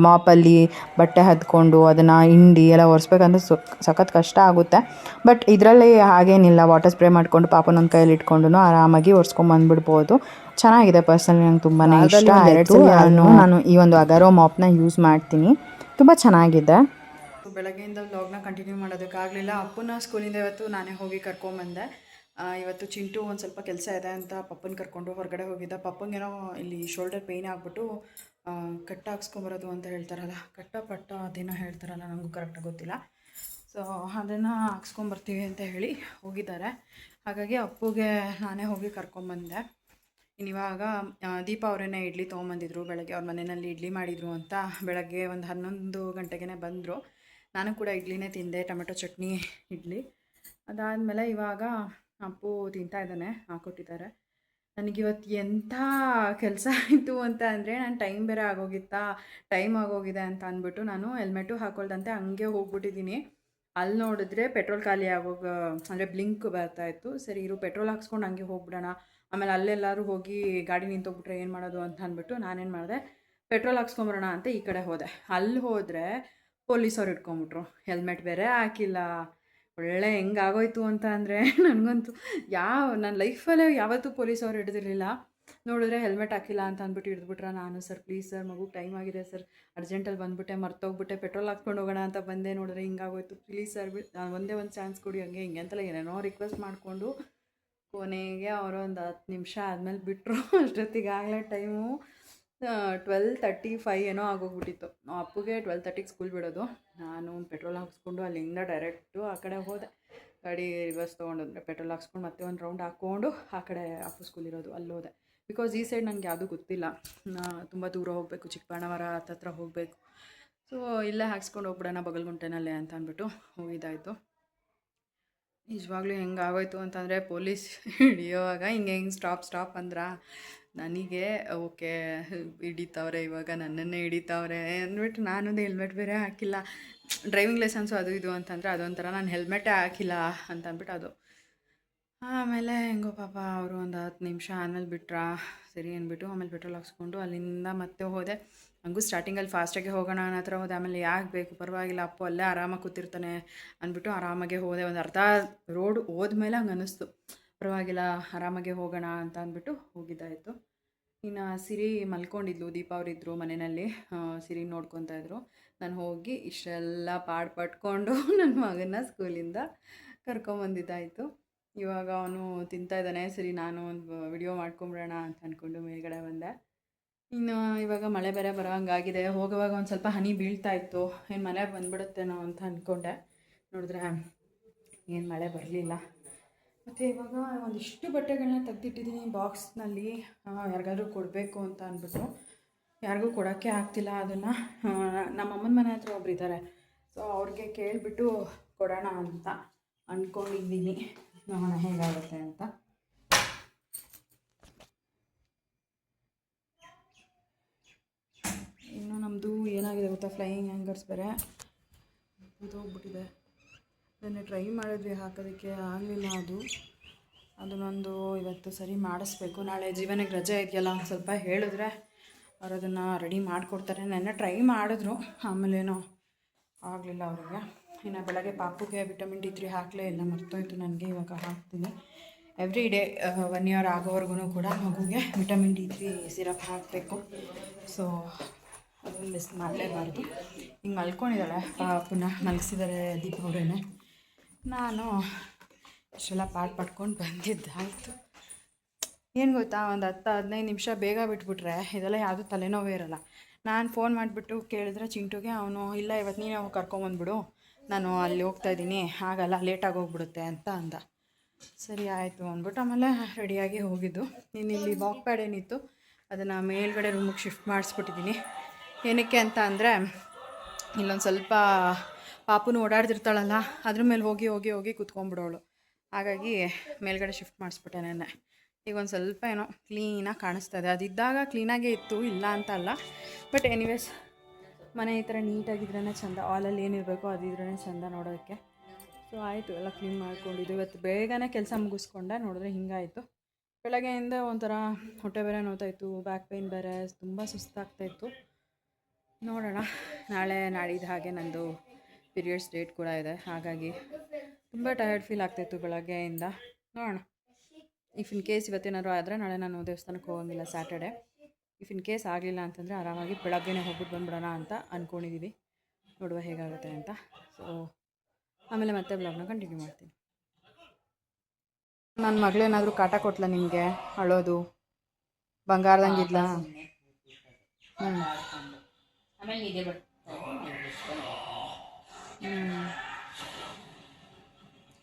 ಮಾಪಲ್ಲಿ ಬಟ್ಟೆ ಹದ್ಕೊಂಡು ಅದನ್ನು ಹಿಂಡಿ ಎಲ್ಲ ಒರೆಸ್ಬೇಕಂದ್ರೆ ಸಖತ್ ಕಷ್ಟ ಆಗುತ್ತೆ. ಬಟ್ ಇದರಲ್ಲಿ ಹಾಗೇನಿಲ್ಲ, ವಾಟರ್ ಸ್ಪ್ರೇ ಮಾಡಿಕೊಂಡು ಪಾಪುನ ಒಂದು ಕೈಯಲ್ಲಿ ಇಟ್ಕೊಂಡು ಆರಾಮಾಗಿ ಒರೆಸ್ಕೊಂಬಂದ್ಬಿಡ್ಬೋದು. ಚೆನ್ನಾಗಿದೆ. ಪರ್ಸನಲಿ ನಂಗೆ ತುಂಬಾ ಇಷ್ಟ ಆಯಿತು. ನಾನು ಈ ಒಂದು ಅಗಾರೋ ಮಾಪ್ನ ಯೂಸ್ ಮಾಡ್ತೀನಿ, ತುಂಬ ಚೆನ್ನಾಗಿದೆ. ಬೆಳಗ್ಗೆಯಿಂದ ವ್ಲಾಗ್ನ ಕಂಟಿನ್ಯೂ ಮಾಡೋದಕ್ಕಾಗಲಿಲ್ಲ. ಅಪ್ಪನ ಸ್ಕೂಲಿಂದ ಇವತ್ತು ನಾನೇ ಹೋಗಿ ಕರ್ಕೊಂಬಂದೆ. ಇವತ್ತು ಚಿಂಟು ಒಂದು ಸ್ವಲ್ಪ ಕೆಲಸ ಇದೆ ಅಂತ ಪಪ್ಪನ ಕರ್ಕೊಂಡು ಹೊರಗಡೆ ಹೋಗಿದ್ದ. ಪಪ್ಪಂಗೇನೋ ಇಲ್ಲಿ ಶೋಲ್ಡರ್ ಪೇಯ್ನ್ ಆಗಿಬಿಟ್ಟು ಕಟ್ಟ ಹಾಕ್ಸ್ಕೊಂಬರೋದು ಅಂತ ಹೇಳ್ತಾರಲ್ಲ, ಪಟ್ಟ ಅದೇನೋ ಹೇಳ್ತಾರಲ್ಲ, ನನಗೂ ಕರೆಕ್ಟಾಗಿ ಗೊತ್ತಿಲ್ಲ. ಸೊ ಅದನ್ನು ಹಾಕ್ಸ್ಕೊಂಬರ್ತೀವಿ ಅಂತ ಹೇಳಿ ಹೋಗಿದ್ದಾರೆ. ಹಾಗಾಗಿ ಅಪ್ಪುಗೆ ನಾನೇ ಹೋಗಿ ಕರ್ಕೊಂಬಂದೆ. ಇನ್ನಿವಾಗ ದೀಪ ಅವರೇನೆ ಇಡ್ಲಿ ತೊಗೊಂಬಂದಿದ್ರು. ಬೆಳಗ್ಗೆ ಅವ್ರ ಮನೆಯಲ್ಲಿ ಇಡ್ಲಿ ಮಾಡಿದರು ಅಂತ ಬೆಳಗ್ಗೆ ಒಂದು 11 ಗಂಟೆಗೆ ಬಂದರು. ನಾನು ಕೂಡ ಇಡ್ಲಿನೇ ತಿಂದೆ, ಟೊಮೆಟೊ ಚಟ್ನಿ ಇಡ್ಲಿ. ಅದಾದಮೇಲೆ ಇವಾಗ ಅಪ್ಪು ತಿಂತಾ ಇದ್ದಾನೆ, ಹಾಕ್ಕೊಟ್ಟಿದ್ದಾರೆ. ನನಗಿವತ್ತು ಎಂಥ ಕೆಲಸ ಆಯಿತು ಅಂತ ಅಂದರೆ, ನಾನು ಟೈಮ್ ಬೇರೆ ಟೈಮ್ ಆಗೋಗಿದೆ ಅಂತ ಅಂದ್ಬಿಟ್ಟು ನಾನು ಹೆಲ್ಮೆಟು ಹಾಕ್ಕೊಳ್ದಂತೆ ಹಂಗೆ ಹೋಗ್ಬಿಟ್ಟಿದ್ದೀನಿ. ಅಲ್ಲಿ ನೋಡಿದ್ರೆ ಪೆಟ್ರೋಲ್ ಖಾಲಿ ಅಂದರೆ ಬ್ಲಿಂಕ್ ಬರ್ತಾಯಿತ್ತು. ಸರಿ ಇರು ಪೆಟ್ರೋಲ್ ಹಾಕ್ಸ್ಕೊಂಡು ಹಂಗೆ ಹೋಗ್ಬಿಡೋಣ, ಆಮೇಲೆ ಅಲ್ಲೆಲ್ಲರೂ ಹೋಗಿ ಗಾಡಿ ನಿಂತೋಗ್ಬಿಟ್ರೆ ಏನು ಮಾಡೋದು ಅಂತ ಅಂದ್ಬಿಟ್ಟು ನಾನೇನು ಮಾಡಿದೆ, ಪೆಟ್ರೋಲ್ ಹಾಕ್ಸ್ಕೊಂಬರೋಣ ಅಂತ ಈ ಕಡೆ ಹೋದೆ. ಅಲ್ಲಿ ಹೋದರೆ ಪೊಲೀಸವ್ರು ಇಟ್ಕೊಂಬಿಟ್ರು, ಹೆಲ್ಮೆಟ್ ಬೇರೆ ಹಾಕಿಲ್ಲ. ಒಳ್ಳೆ ಹೆಂಗಾಗೋಯ್ತು ಅಂತ ಅಂದರೆ, ನನಗಂತೂ ನನ್ನ ಲೈಫಲ್ಲೇ ಯಾವತ್ತೂ ಪೊಲೀಸವ್ರು ಹಿಡಿದಿರಲಿಲ್ಲ. ನೋಡಿದ್ರೆ ಹೆಲ್ಮೆಟ್ ಹಾಕಿಲ್ಲ ಅಂತ ಅಂದ್ಬಿಟ್ಟು ಹಿಡಿದ್ಬಿಟ್ರೆ. ನಾನು ಸರ್ ಪ್ಲೀಸ್ ಸರ್, ಮಗು ಟೈಮ್ ಆಗಿದೆ ಸರ್, ಅರ್ಜೆಂಟಲ್ಲಿ ಬಂದುಬಿಟ್ಟೆ, ಮರ್ತೋಗ್ಬಿಟ್ಟೆ, ಪೆಟ್ರೋಲ್ ಹಾಕ್ಕೊಂಡು ಹೋಗೋಣ ಅಂತ ಬಂದೆ, ನೋಡಿದ್ರೆ ಹಿಂಗಾಗೋಯ್ತು, ಪ್ಲೀಸ್ ಸರ್ ನಾನು ಒಂದೇ ಒಂದು ಚಾನ್ಸ್ ಕೊಡಿ, ಹಂಗೆ ಅಂತೆಲ್ಲ ಏನೇನೋ ರಿಕ್ವೆಸ್ಟ್ ಮಾಡಿಕೊಂಡು ಕೊನೆಗೆ ಅವರು ಒಂದು 10 ನಿಮಿಷ ಆದಮೇಲೆ ಬಿಟ್ಟರು. ಅಷ್ಟೊತ್ತಿಗಾಗಲೇ ಟೈಮು 12:35 ಏನೋ ಆಗೋಗ್ಬಿಟ್ಟಿತ್ತು. ಅಪ್ಪುಗೆ 12:30ಗೆ ಸ್ಕೂಲ್ ಬಿಡೋದು. ನಾನು ಪೆಟ್ರೋಲ್ ಹಾಕ್ಸ್ಕೊಂಡು ಅಲ್ಲಿಂದ ಡೈರೆಕ್ಟು ಆ ಕಡೆ ಹೋದೆ. ಗಾಡಿ ರಿವರ್ಸ್ ತೊಗೊಂಡು ಪೆಟ್ರೋಲ್ ಹಾಕ್ಸ್ಕೊಂಡು ಮತ್ತೆ ಒಂದು ರೌಂಡ್ ಹಾಕ್ಕೊಂಡು ಆ ಕಡೆ ಅಪ್ಪು ಸ್ಕೂಲ್ ಇರೋದು ಅಲ್ಲಿ ಹೋದೆ. ಬಿಕಾಸ್ ಈ ಸೈಡ್ ನನಗೆ ಯಾವುದೂ ಗೊತ್ತಿಲ್ಲ, ತುಂಬ ದೂರ ಹೋಗಬೇಕು, ಚಿಕ್ಕಬಳ್ಳಾಪುರ ಹತ್ರ ಹೋಗಬೇಕು. ಸೊ ಇಲ್ಲೇ ಹಾಕ್ಸ್ಕೊಂಡು ಹೋಗ್ಬಿಡೋಣ ಬಗಲ್ಗುಂಟೆನಲ್ಲೇ ಅಂತ ಅಂದ್ಬಿಟ್ಟು ಹೋಗಿದ್ದಾಯಿತು. ನಿಜವಾಗ್ಲೂ ಹೆಂಗಾಗೋಯ್ತು ಅಂತಂದರೆ, ಪೊಲೀಸ್ ಹಿಡಿಯೋವಾಗ ಹಿಂಗೆ ಸ್ಟಾಪ್ ಅಂದ್ರೆ ನನಗೆ ಓಕೆ ಹಿಡಿತಾವ್ರೆ, ಇವಾಗ ನನ್ನನ್ನೇ ಹಿಡಿತಾವ್ರೆ ಅಂದ್ಬಿಟ್ಟು ನಾನು ಹೆಲ್ಮೆಟ್ ಬೇರೆ ಹಾಕಿಲ್ಲ. ಡ್ರೈವಿಂಗ್ ಲೈಸೆನ್ಸು ಅದು ಇದು ಅಂತಂದರೆ ಅದೊಂಥರ, ನಾನು ಹೆಲ್ಮೆಟೇ ಹಾಕಿಲ್ಲ ಅಂತ ಅಂದ್ಬಿಟ್ಟು ಅದು. ಆಮೇಲೆ ಹೆಂಗೋ ಪಾಪ ಅವರು ಒಂದು 10 ನಿಮಿಷ ಆದಮೇಲೆ ಬಿಟ್ರಾ, ಸರಿ ಅಂದ್ಬಿಟ್ಟು ಆಮೇಲೆ ಪೆಟ್ರೋಲ್ ಹಾಕ್ಸ್ಕೊಂಡು ಅಲ್ಲಿಂದ ಮತ್ತೆ ಹೋದೆ. ಹಂಗೂ ಸ್ಟಾರ್ಟಿಂಗಲ್ಲಿ ಫಾಸ್ಟಾಗಿ ಹೋಗೋಣ ಅನ್ನೋ ಹತ್ರ ಹೋದೆ. ಆಮೇಲೆ ಯಾಕೆ ಬೇಕು, ಪರವಾಗಿಲ್ಲ ಅಪ್ಪು ಅಲ್ಲೇ ಆರಾಮಾಗಿ ಕೂತಿರ್ತಾನೆ ಅಂದ್ಬಿಟ್ಟು ಆರಾಮಾಗೆ ಹೋದೆ. ಒಂದು ಅರ್ಧ ರೋಡ್ ಹೋದ್ಮೇಲೆ ಹಂಗೆ ಅನ್ನಿಸ್ತು, ಪರವಾಗಿಲ್ಲ ಆರಾಮಾಗೆ ಹೋಗೋಣ ಅಂತ ಅಂದ್ಬಿಟ್ಟು ಹೋಗಿದ್ದಾಯಿತು. ಇನ್ನು ಸಿರಿ ಮಲ್ಕೊಂಡಿದ್ಲು, ದೀಪ ಅವರಿದ್ದರು ಮನೆಯಲ್ಲಿ, ಸಿರಿ ನೋಡ್ಕೊತಾಯಿದ್ರು. ನಾನು ಹೋಗಿ ಇಷ್ಟೆಲ್ಲ ಪಟ್ಕೊಂಡು ನನ್ನ ಮಗನ ಸ್ಕೂಲಿಂದ ಕರ್ಕೊಂಬಂದಿದ್ದಾಯಿತು. ಇವಾಗ ಅವನು ತಿಂತಾಯಿದ್ದಾನೆ. ಸರಿ ನಾನು ಒಂದು ವಿಡಿಯೋ ಮಾಡ್ಕೊಂಬಿಡೋಣ ಅಂತ ಅಂದ್ಕೊಂಡು ಮೇಲ್ಗಡೆ ಬಂದೆ. ಇನ್ನು ಇವಾಗ ಮಳೆ ಬೇರೆ ಬರೋ ಹಂಗಾಗಿದೆ. ಹೋಗುವಾಗ ಒಂದು ಸ್ವಲ್ಪ ಹನಿ ಬೀಳ್ತಾಯಿತ್ತು, ಏನು ಮಳೆ ಬಂದ್ಬಿಡುತ್ತೇನೋ ಅಂತ ಅಂದ್ಕೊಂಡೆ. ನೋಡಿದ್ರೆ ಏನು ಮಳೆ ಬರಲಿಲ್ಲ. ಮತ್ತು ಇವಾಗ ಒಂದಿಷ್ಟು ಬಟ್ಟೆಗಳನ್ನ ತೆಗೆದಿಟ್ಟಿದ್ದೀನಿ ಬಾಕ್ಸ್ನಲ್ಲಿ, ಯಾರಿಗಾದ್ರೂ ಕೊಡಬೇಕು ಅಂತ ಅಂದ್ಬಿಟ್ಟು. ಯಾರಿಗೂ ಕೊಡೋಕ್ಕೆ ಆಗ್ತಿಲ್ಲ ಅದನ್ನು. ನಮ್ಮಮ್ಮನ ಮನೆ ಹತ್ರ ಒಬ್ಬರಿದ್ದಾರೆ, ಸೊ ಅವ್ರಿಗೆ ಕೇಳಿಬಿಟ್ಟು ಕೊಡೋಣ ಅಂತ ಅಂದ್ಕೊಂಡಿದ್ದೀನಿ. ನೋಡೋಣ ಹೇಗಾಗುತ್ತೆ ಅಂತ. ಇನ್ನು ನಮ್ಮದು ಏನಾಗಿದೆ ಗೊತ್ತಾ, ಫ್ಲೈಯಿಂಗ್ ಹ್ಯಾಂಗರ್ಸ್ ಬೇರೆ ಹೋಗ್ಬಿಟ್ಟಿದೆ. ಅದನ್ನು ಟ್ರೈ ಮಾಡಿದ್ವಿ ಹಾಕೋದಕ್ಕೆ, ಆಗಲಿಲ್ಲ. ಅದನ್ನೊಂದು ಇವತ್ತು ಸರಿ ಮಾಡಿಸ್ಬೇಕು. ನಾಳೆ ಜೀವನಕ್ಕೆ ರಜೆ ಇದೆಯಲ್ಲ, ಸ್ವಲ್ಪ ಹೇಳಿದ್ರೆ ಅವ್ರು ಅದನ್ನು ರೆಡಿ ಮಾಡಿಕೊಡ್ತಾರೆ. ನೆನ್ನೆ ಟ್ರೈ ಮಾಡಿದ್ರು, ಆಮೇಲೇನೋ ಆಗಲಿಲ್ಲ ಅವ್ರಿಗೆ. ಇನ್ನು ಬೆಳಗ್ಗೆ ಪಾಪುಗೆ ವಿಟಮಿನ್ D3 ಹಾಕಲೇ ಇಲ್ಲ, ಮರ್ತೋಯ್ತು ನನಗೆ. ಇವಾಗ ಹಾಕ್ತೀನಿ. ಎವ್ರಿ ಡೇ 1 ಇಯರ್ ಆಗೋವರೆಗೂ ಕೂಡ ಮಗುಗೆ ವಿಟಮಿನ್ D3 ಸಿರಪ್ ಹಾಕಬೇಕು. ಸೊ ಅದನ್ನು ಮಿಸ್ ಮಾಡಲೇಬಾರ್ದು. ಹಿಂಗೆ ಮಲ್ಕೊಂಡಿದ್ದಾಳೆ, ಪುನಃ ಮಲಗಿಸಿದ್ದಾರೆ ದೀಪ ಅವರೇನೆ. ನಾನು ಇಷ್ಟೆಲ್ಲ ಪಟ್ಕೊಂಡು ಬಂದಿದ್ದಾಯಿತು. ಏನು ಗೊತ್ತಾ, ಒಂದು 10-15 ನಿಮಿಷ ಬೇಗ ಬಿಟ್ಬಿಟ್ರೆ ಇದೆಲ್ಲ ಯಾವುದೂ ತಲೆನೋವೇ ಇರೋಲ್ಲ. ನಾನು ಫೋನ್ ಮಾಡಿಬಿಟ್ಟು ಕೇಳಿದ್ರೆ ಚಿಂಟುಗೆ, ಅವನು ಇಲ್ಲ ಇವತ್ತು ನೀನೇ ಹೋಗಿ ಕರ್ಕೊಂಬಂದ್ಬಿಡು, ನಾನು ಅಲ್ಲಿ ಹೋಗ್ತಾಯಿದ್ದೀನಿ, ಆಗಲ್ಲ ಲೇಟಾಗಿ ಹೋಗ್ಬಿಡುತ್ತೆ ಅಂತ ಅಂದ. ಸರಿ ಆಯಿತು ಅಂದ್ಬಿಟ್ಟು ಆಮೇಲೆ ರೆಡಿಯಾಗಿ ಹೋಗಿದ್ದು. ಇನ್ನು ಇಲ್ಲಿ ವಾಕ್ ಪ್ಯಾಡ್ ಏನಿತ್ತು ಅದನ್ನು ಮೇಲ್ಗಡೆ ರೂಮಿಗೆ ಶಿಫ್ಟ್ ಮಾಡಿಸ್ಬಿಟ್ಟಿದ್ದೀನಿ. ಏನಕ್ಕೆ ಅಂತ ಅಂದರೆ, ಇಲ್ಲೊಂದು ಸ್ವಲ್ಪ ಪಾಪುನು ಓಡಾಡ್ತಿರ್ತಾಳಲ್ಲ, ಅದ್ರ ಮೇಲೆ ಹೋಗಿ ಕೂತ್ಕೊಂಡ್ಬಿಡೋಳು. ಹಾಗಾಗಿ ಮೇಲ್ಗಡೆ ಶಿಫ್ಟ್ ಮಾಡಿಸ್ಬಿಟ್ಟೆ ನೆನ್ನೆ. ಈಗ ಒಂದು ಸ್ವಲ್ಪ ಏನೋ ಕ್ಲೀನಾಗಿ ಕಾಣಿಸ್ತಾ ಇದೆ. ಅದಿದ್ದಾಗ ಕ್ಲೀನಾಗೇ ಇತ್ತು, ಇಲ್ಲ ಅಂತ ಅಲ್ಲ. ಬಟ್ ಎನಿವೇಸ್ ಮನೆ ಈ ಥರ ನೀಟಾಗಿದ್ರೇ ಚೆಂದ. ಹಾಲಲ್ಲಿ ಏನಿರಬೇಕೋ ಅದಿದ್ರೇ ಚೆಂದ ನೋಡೋಕ್ಕೆ. ಸೊ ಆಯಿತು, ಎಲ್ಲ ಕ್ಲೀನ್ ಮಾಡ್ಕೊಂಡಿದ್ದು. ಇವತ್ತು ಬೇಗನೆ ಕೆಲಸ ಮುಗಿಸ್ಕೊಂಡೆ, ನೋಡಿದ್ರೆ ಹಿಂಗಾಯಿತು. ಬೆಳಗ್ಗೆಯಿಂದ ಒಂಥರ ಹೊಟ್ಟೆ ಬೇರೆ ನೋವ್ತಾಯಿತ್ತು, ಬ್ಯಾಕ್ ಪೇಯ್ನ್ ಬೇರೆ, ತುಂಬ ಸುಸ್ತಾಗ್ತಾಯಿತ್ತು. ನೋಡೋಣ, ನಾಳೆ ನಾಡಿದ್ದು ಹಾಗೆ ನಂದು ಪೀರಿಯಡ್ಸ್ ಡೇಟ್ ಕೂಡ ಇದೆ. ಹಾಗಾಗಿ ತುಂಬ ಟಯರ್ಡ್ ಫೀಲ್ ಆಗ್ತಾಯಿತ್ತು ಬೆಳಗ್ಗೆಯಿಂದ. ನೋಡೋಣ, ಇಫ್ ಇನ್ ಕೇಸ್ ಇವತ್ತೇನಾದ್ರು ಆದರೆ ನಾಳೆ ನಾನು ದೇವಸ್ಥಾನಕ್ಕೆ ಹೋಗೋಂಗಿಲ್ಲ ಸ್ಯಾಟರ್ಡೆ. ಇಫ್ ಇನ್ ಕೇಸ್ ಆಗಲಿಲ್ಲ ಅಂತಂದರೆ ಆರಾಮಾಗಿ ಬೆಳಗ್ಗೆನೇ ಹೋಗ್ಬಿಟ್ಟು ಬಂದ್ಬಿಡೋಣ ಅಂತ ಅಂದ್ಕೊಂಡಿದ್ದೀವಿ. ನೋಡುವ ಹೇಗಾಗುತ್ತೆ ಅಂತ. ಸೊ ಆಮೇಲೆ ಮತ್ತೆ ಬ್ಲಾಗ್ನ ಕಂಟಿನ್ಯೂ ಮಾಡ್ತೀನಿ. ನನ್ನ ಮಗಳೇನಾದರೂ ಕಾಟ ಕೊಟ್ಲ ನಿಮಗೆ? ಅಳೋದು ಬಂಗಾರದಂಗಿದ್ಲ?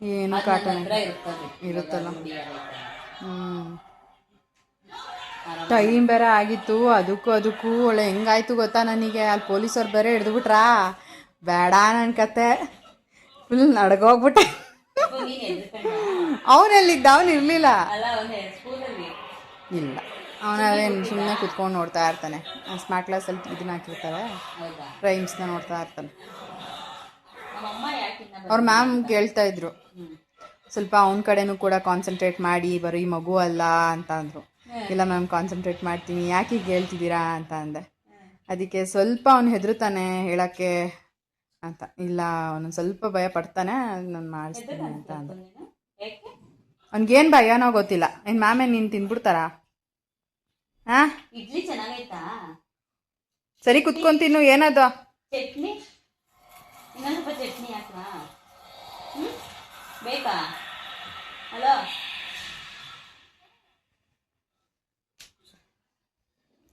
ಏನು ಕಾಟನೆ ಇರುತ್ತಲ್ಲ. ಟೈಮ್ ಬೇರೆ ಆಗಿತ್ತು. ಅದಕ್ಕೂ ಒಳ್ಳೆ ಹೆಂಗಾಯ್ತು ಗೊತ್ತಾ ನನಗೆ, ಅಲ್ಲಿ ಪೊಲೀಸವ್ರು ಬೇರೆ ಹಿಡಿದ್ಬಿಟ್ರಾ. ಬೇಡ ನನ್ನ ಕತೆ, ಫುಲ್ ನಡ್ಗೋಗ್ಬಿಟ್ಟೆ. ಅವನೆಲ್ಲಿದ್ದ? ಅವನು ಇರಲಿಲ್ಲ. ಇಲ್ಲ, ಅವನೇನು ಸುಮ್ಮನೆ ಕುತ್ಕೊಂಡು ನೋಡ್ತಾ ಇರ್ತಾನೆ. ಸ್ಮಾರ್ಟ್ ಕ್ಲಾಸಲ್ಲಿ ಇದನ್ನ ಹಾಕಿರ್ತಾರೆ, ರೈಮ್ಸ್ನ ನೋಡ್ತಾ ಇರ್ತಾನೆ. ಅವ್ರ ಮ್ಯಾಮ್ ಕೇಳ್ತಾ ಇದ್ರು, ಸ್ವಲ್ಪ ಅವನ ಕಡೆನೂ ಕೂಡ ಕಾನ್ಸಂಟ್ರೇಟ್ ಮಾಡಿ, ಬರೀ ಮಗು ಅಲ್ಲ ಅಂತ ಅಂದರು. ಇಲ್ಲ ಮ್ಯಾಮ್, ಕಾನ್ಸಂಟ್ರೇಟ್ ಮಾಡ್ತೀನಿ, ಯಾಕೆ ಈಗ ಹೇಳ್ತಿದ್ದೀರಾ ಅಂತ ಅಂದೆ. ಅದಕ್ಕೆ ಸ್ವಲ್ಪ ಅವನು ಹೆದರ್ತಾನೆ ಹೇಳೋಕ್ಕೆ ಅಂತ. ಇಲ್ಲ, ಅವನು ಸ್ವಲ್ಪ ಭಯ ಪಡ್ತಾನೆ, ನಾನು ಮಾಡಿಸ್ತೀನಿ ಅಂತ ಅಂದೆ. ಅವ್ನಿಗೇನು ಭಯನೋ ಗೊತ್ತಿಲ್ಲ. ಏನು ಮ್ಯಾಮೇ ನೀನು ತಿಂದ್ಬಿಡ್ತಾರಾ? ಹಾಂ, ಇಡ್ಲಿ ಚೆನ್ನಾಗೈತಾ? ಸರಿ ಕುತ್ಕೊಂತೀನಿ. ಏನದು ಚಟ್ನಿ? ಇನ್ನೊಂದು ಸ್ವಲ್ಪ ಚಟ್ನಿ ಹಾಕ್ಲಾ? ಬೇಕಾ? ಹಲೋ,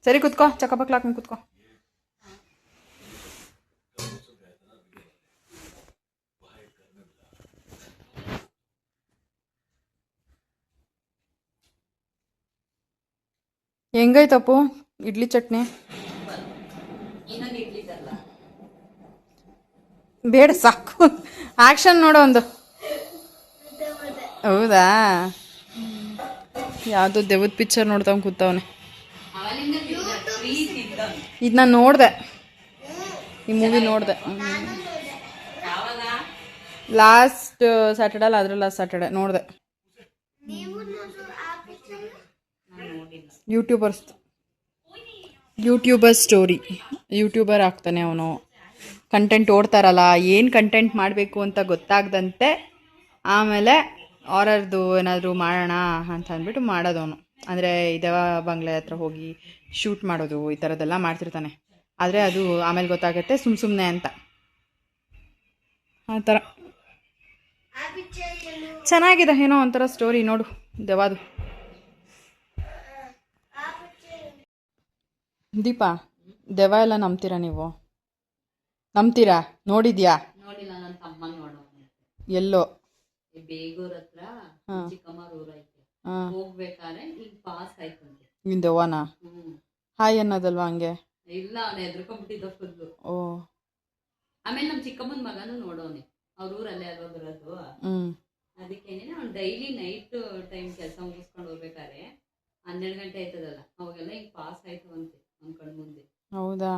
ಸರಿ ಕುತ್ಕೋ, ಚಕ್ಕಪಕ್ಲ ಹಾಕೊಂಡು ಕುತ್ಕೋ. ಹೆಂಗೈತಪ್ಪು ಇಡ್ಲಿ ಚಟ್ನಿ? ಬೇಡ, ಸಾಕು. ಆಕ್ಷನ್ ನೋಡೋ ಒಂದು. ಹೌದಾ? ಯಾವುದೋ ದೆವ್ವದ ಪಿಕ್ಚರ್ ನೋಡ್ತಾ ಕೂತವನೆ. ಇದು ನಾನು ನೋಡಿದೆ, ಈ ಮೂವಿ ನೋಡಿದೆ ಲಾಸ್ಟ್ ಸ್ಯಾಟರ್ಡೆ ಅಲ್ಲ, ಅದ್ರ ಲಾಸ್ಟ್ ಸ್ಯಾಟರ್ಡೆ ನೋಡಿದೆ. YouTuber story. ಯೂಟ್ಯೂಬರ್ ಆಗ್ತಾನೆ ಅವನು. ಕಂಟೆಂಟ್ ಓಡ್ತಾರಲ್ಲ, ಏನು ಕಂಟೆಂಟ್ ಮಾಡಬೇಕು ಅಂತ ಗೊತ್ತಾಗ್ದಂತೆ ಆಮೇಲೆ ಆರರ್ದು ಏನಾದರೂ ಮಾಡೋಣ ಅಂತ ಅಂದ್ಬಿಟ್ಟು ಮಾಡೋದವನು. ಅಂದರೆ ದೇವ ಬಂಗ್ಲೆ ಹತ್ರ ಹೋಗಿ ಶೂಟ್ ಮಾಡೋದು, ಈ ಥರದ್ದೆಲ್ಲ ಮಾಡ್ತಿರ್ತಾನೆ. ಆದರೆ ಅದು ಆಮೇಲೆ ಗೊತ್ತಾಗುತ್ತೆ ಸುಮ್ಮನೆ ಅಂತ. ಆ ಥರ ಚೆನ್ನಾಗಿದೆ, ಏನೋ ಒಂಥರ ಸ್ಟೋರಿ. ನೋಡು ದೇವಾದು. ದೀಪಾ, ದೆವ್ವ ಎಲ್ಲ ನಂಬ್ತೀರಾ ನೀವು? ನಂಬ್ತೀರಾ? ನೋಡಿದ್ಯಾ? ನೋಡಿಲ್ಲ, ನನ್ನ ತಮ್ಮ ಎಲ್ಲೋ ಬೇಗೂರ್ ಹತ್ರ ಚಿಕ್ಕಮ್ಮರ ಊರ ಐತೆ, ಹೋಗ್ಬೇಕಾದ್ರೆ ಈಗ ಪಾಸ್ ಆಯ್ತಂತೆ. ನಿನ್ ದೆವ್ವನ ಹಾಯ್ ಅನ್ನೋದಲ್ವಾ ಹಂಗೆ? ಇಲ್ಲ, ಅವನು ಎದ್ರಕೊಂಡ್ಬಿಟ್ಟಿದ್ದ ಫುಲ್ಲು. ಓ, ಆಮೇಲೆ ನಮ್ಮ ಚಿಕ್ಕಮ್ಮನ ಮಗನೂ ನೋಡೋನೆ, ಅವ್ರ ಊರಲ್ಲೇ ಅಲ್ವೋದಿರೋದು. ಅದಕ್ಕೇನೆ ಅವ್ನು ಡೈಲಿ ನೈಟ್ ಟೈಮ್ ಕೆಲಸ ಮುಗಿಸ್ಕೊಂಡು ಹೋಗ್ಬೇಕಾದ್ರೆ 12 ಗಂಟೆ ಆಯ್ತದಲ್ಲ, ಅವಾಗೆಲ್ಲ ಹಿಂಗ್ ಪಾಸ್ ಆಯ್ತು ಅಂತೆ ಅವ್ನ ಕಣ್ ಮುಂದೆ. ಹೌದಾ?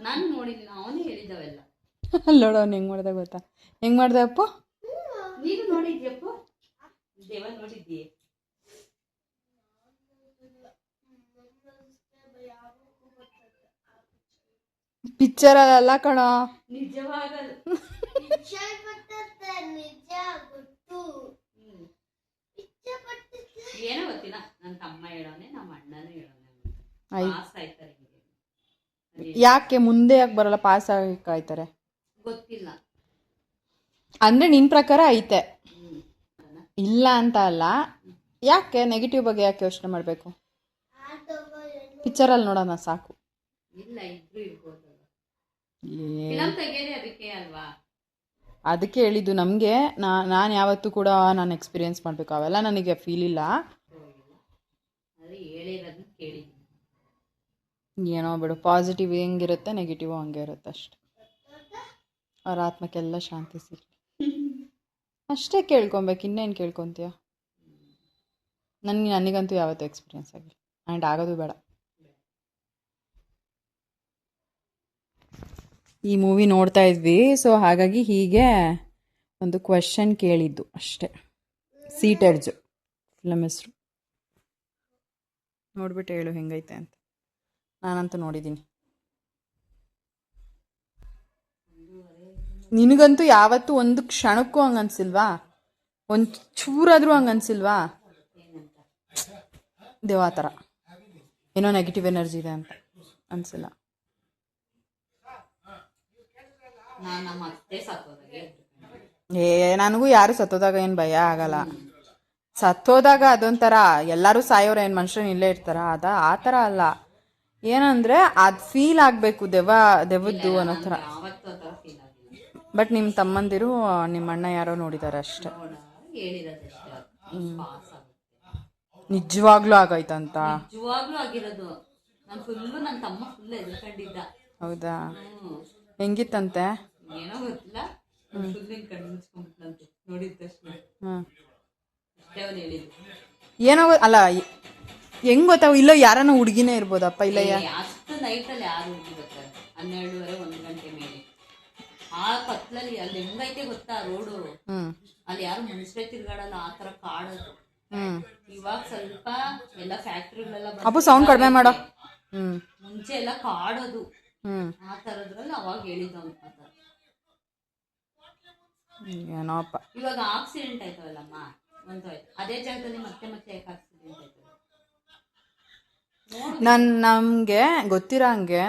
ನಾನು ನೋಡಿಲ್ಲ, ಅವನೇ ಹೇಳಿದವೆಲ್ಲ. ನೋಡ ಅವ್ನು ಹೆಂಗ್ ಮಾಡ್ದೆ ಗೊತ್ತಾ? ಹೆಂಗ್ ಮಾಡ್ದೆ ಅಪ್ಪ? ನೀನು ನೋಡಿದ್ಯಪ್ಪ? ದೇವ ನೋಡಿದ್ದೀಯ? ಪಿಕ್ಚರ್ ಅಲ್ಲ ಕಣೋ, ನಿಜವಾಗಲ್ಲ. ಏನೋ ಗೊತ್ತಿಲ್ಲ, ನನ್ನ ತಮ್ಮ ಹೇಳೋನೆ, ನಮ್ಮ ಅಣ್ಣನೂ ಹೇಳೋನೆ. ಯಾಕೆ ಮುಂದೆ ಯಾಕೆ ಬರಲ್ಲ? ಪಾಸ್ ಆಯ್ತಾರೆ ಗೊತ್ತಿಲ್ಲ. ಅಂದ್ರೆ ನಿನ್ ಪ್ರಕಾರ ಐತೆ, ಇಲ್ಲ ಅಂತ ಅಲ್ಲ. ಯಾಕೆ ನೆಗೆಟಿವ್ ಬಗ್ಗೆ ಯಾಕೆ ಯೋಚನೆ ಮಾಡಬೇಕು? ಪಿಕ್ಚರಲ್ಲಿ ನೋಡೋಣ ಸಾಕು. ಇಲ್ಲ, ಇಬ್ರು ಇರ್ಬೋದಲ್ಲ. ಅದಕ್ಕೆ ಅಲ್ವಾ, ಅದಕ್ಕೆ ಹೇಳಿದ್ದು. ನಮಗೆ ನಾನು ಯಾವತ್ತೂ ಕೂಡ ನಾನು ಎಕ್ಸ್ಪೀರಿಯೆನ್ಸ್ ಮಾಡಬೇಕು, ಅವೆಲ್ಲ ನನಗೆ ಫೀಲ್ ಇಲ್ಲ. ಏನೋ ಬಿಡು, ಪಾಸಿಟಿವ್ ಹೆಂಗಿರುತ್ತೆ ನೆಗೆಟಿವ್ ಹಂಗೆ ಇರುತ್ತೆ ಅಷ್ಟೆ. ಅವ್ರ ಆತ್ಮಕ್ಕೆಲ್ಲ ಶಾಂತಿ ಸಿಗಲಿ ಅಷ್ಟೇ ಕೇಳ್ಕೊಬೇಕು, ಇನ್ನೇನು ಕೇಳ್ಕೊತೀಯ? ನನಗಂತೂ ಯಾವತ್ತೂ ಎಕ್ಸ್ಪೀರಿಯನ್ಸ್ ಆಗಿಲ್ಲ ಆ್ಯಂಡ್ ಆಗೋದು ಬೇಡ. ಈ ಮೂವಿ ನೋಡ್ತಾ ಇದ್ವಿ, ಸೊ ಹಾಗಾಗಿ ಹೀಗೆ ಒಂದು ಕ್ವೆಶನ್ ಕೇಳಿದ್ದು ಅಷ್ಟೇ. ಸೀಟೆಡ್ಜು ಫಿಲಮ್ ಹೆಸರು, ನೋಡ್ಬಿಟ್ಟು ಹೇಳು ಹೆಂಗೈತೆ ಅಂತ. ನಾನಂತೂ ನೋಡಿದ್ದೀನಿ. ನಿನಗಂತೂ ಯಾವತ್ತೂ ಒಂದು ಕ್ಷಣಕ್ಕೂ ಹಂಗೆ ಅನ್ಸಿಲ್ವಾ? ಒಂದು ಚೂರಾದರೂ ಹಂಗೆ ಅನ್ಸಿಲ್ವಾ? ದೇವ ಆ ಥರ ಏನೋ ನೆಗೆಟಿವ್ ಎನರ್ಜಿ ಇದೆ ಅಂತ ಅನ್ಸಿಲ್ಲ. ನನಗೂ ಯಾರು ಸತ್ತೋದಾಗ ಏನು ಭಯ ಆಗಲ್ಲ. ಸತ್ತೋದಾಗ ಅದೊಂಥರ ಎಲ್ಲರೂ ಸಾಯೋರು ಏನು ಮನುಷ್ಯರು ಇಲ್ಲೇ ಇರ್ತಾರ, ಆ ಥರ ಅಲ್ಲ. ಏನಂದರೆ ಅದು ಫೀಲ್ ಆಗಬೇಕು ದೆವ್ವದ್ದು ಅನ್ನೋ ಥರ. ಬಟ್ ನಿಮ್ಮ ತಮ್ಮಂದಿರು ನಿಮ್ಮ ಅಣ್ಣ ಯಾರೋ ನೋಡಿದ್ದಾರೆ ಅಷ್ಟೆ. ನಿಜವಾಗ್ಲೂ ಆಗೈತಂತ? ಹೌದಾ? ಹೆಂಗಿತ್ತಂತೆ? ಏನೋ ಅಲ್ಲ, ಹೆಂಗ್ ಗೊತ್ತಾವ? ಇಲ್ಲ ಯಾರನ್ನ ಹುಡುಗಿನೇ ಇರ್ಬೋದಪ್ಪ. ಇಲ್ಲ
ಅಷ್ಟು ನೈಟಲ್ಲಿ ಯಾರು ಹುಡುಗಿ ಬರ್ತಾರೆ? 12:30 1 ಗಂಟೆ ಮೇಲೆ ಆ ಕತ್ಲಲ್ಲಿ. ಅಲ್ಲಿ ಹೆಂಗೈತೆ ಗೊತ್ತಾ ರೋಡು? ಅಲ್ಲಿ ಯಾರು ಮನುಷ್ಯರೇ ತಿರ್ಗಾಡಲ್ಲ, ಆ ತರ ಕಾಡೋದು. ಇವಾಗ ಸ್ವಲ್ಪ ಎಲ್ಲ ಫ್ಯಾಕ್ಟ್ರಿಗಳೆಲ್ಲ
ಅಪ್ಪು ಸೌಂಡ್ ಕಡಿಮೆ ಮಾಡೋ.
ಮುಂಚೆ ಎಲ್ಲ ಕಾಡೋದು ಆ ತರದ್ರಲ್ಲಿ ಅವಾಗ ಹೇಳಿದ್ದು ಅಂತ.
ಏನೋಪ್ಪ,
ಇವಾಗ ಆಕ್ಸಿಡೆಂಟ್ ಆಯ್ತವಲ್ಲಮ್ಮ, ಒಂದಾಯ್ತು ಅದೇ ಜಾಗದಲ್ಲಿ ಮತ್ತೆ ಯಾಕೆ ಆಕ್ಸಿಡೆಂಟ್ ಆಯ್ತು?
ನಮಗೆ ಗೊತ್ತಿರೋ ಹಂಗೆ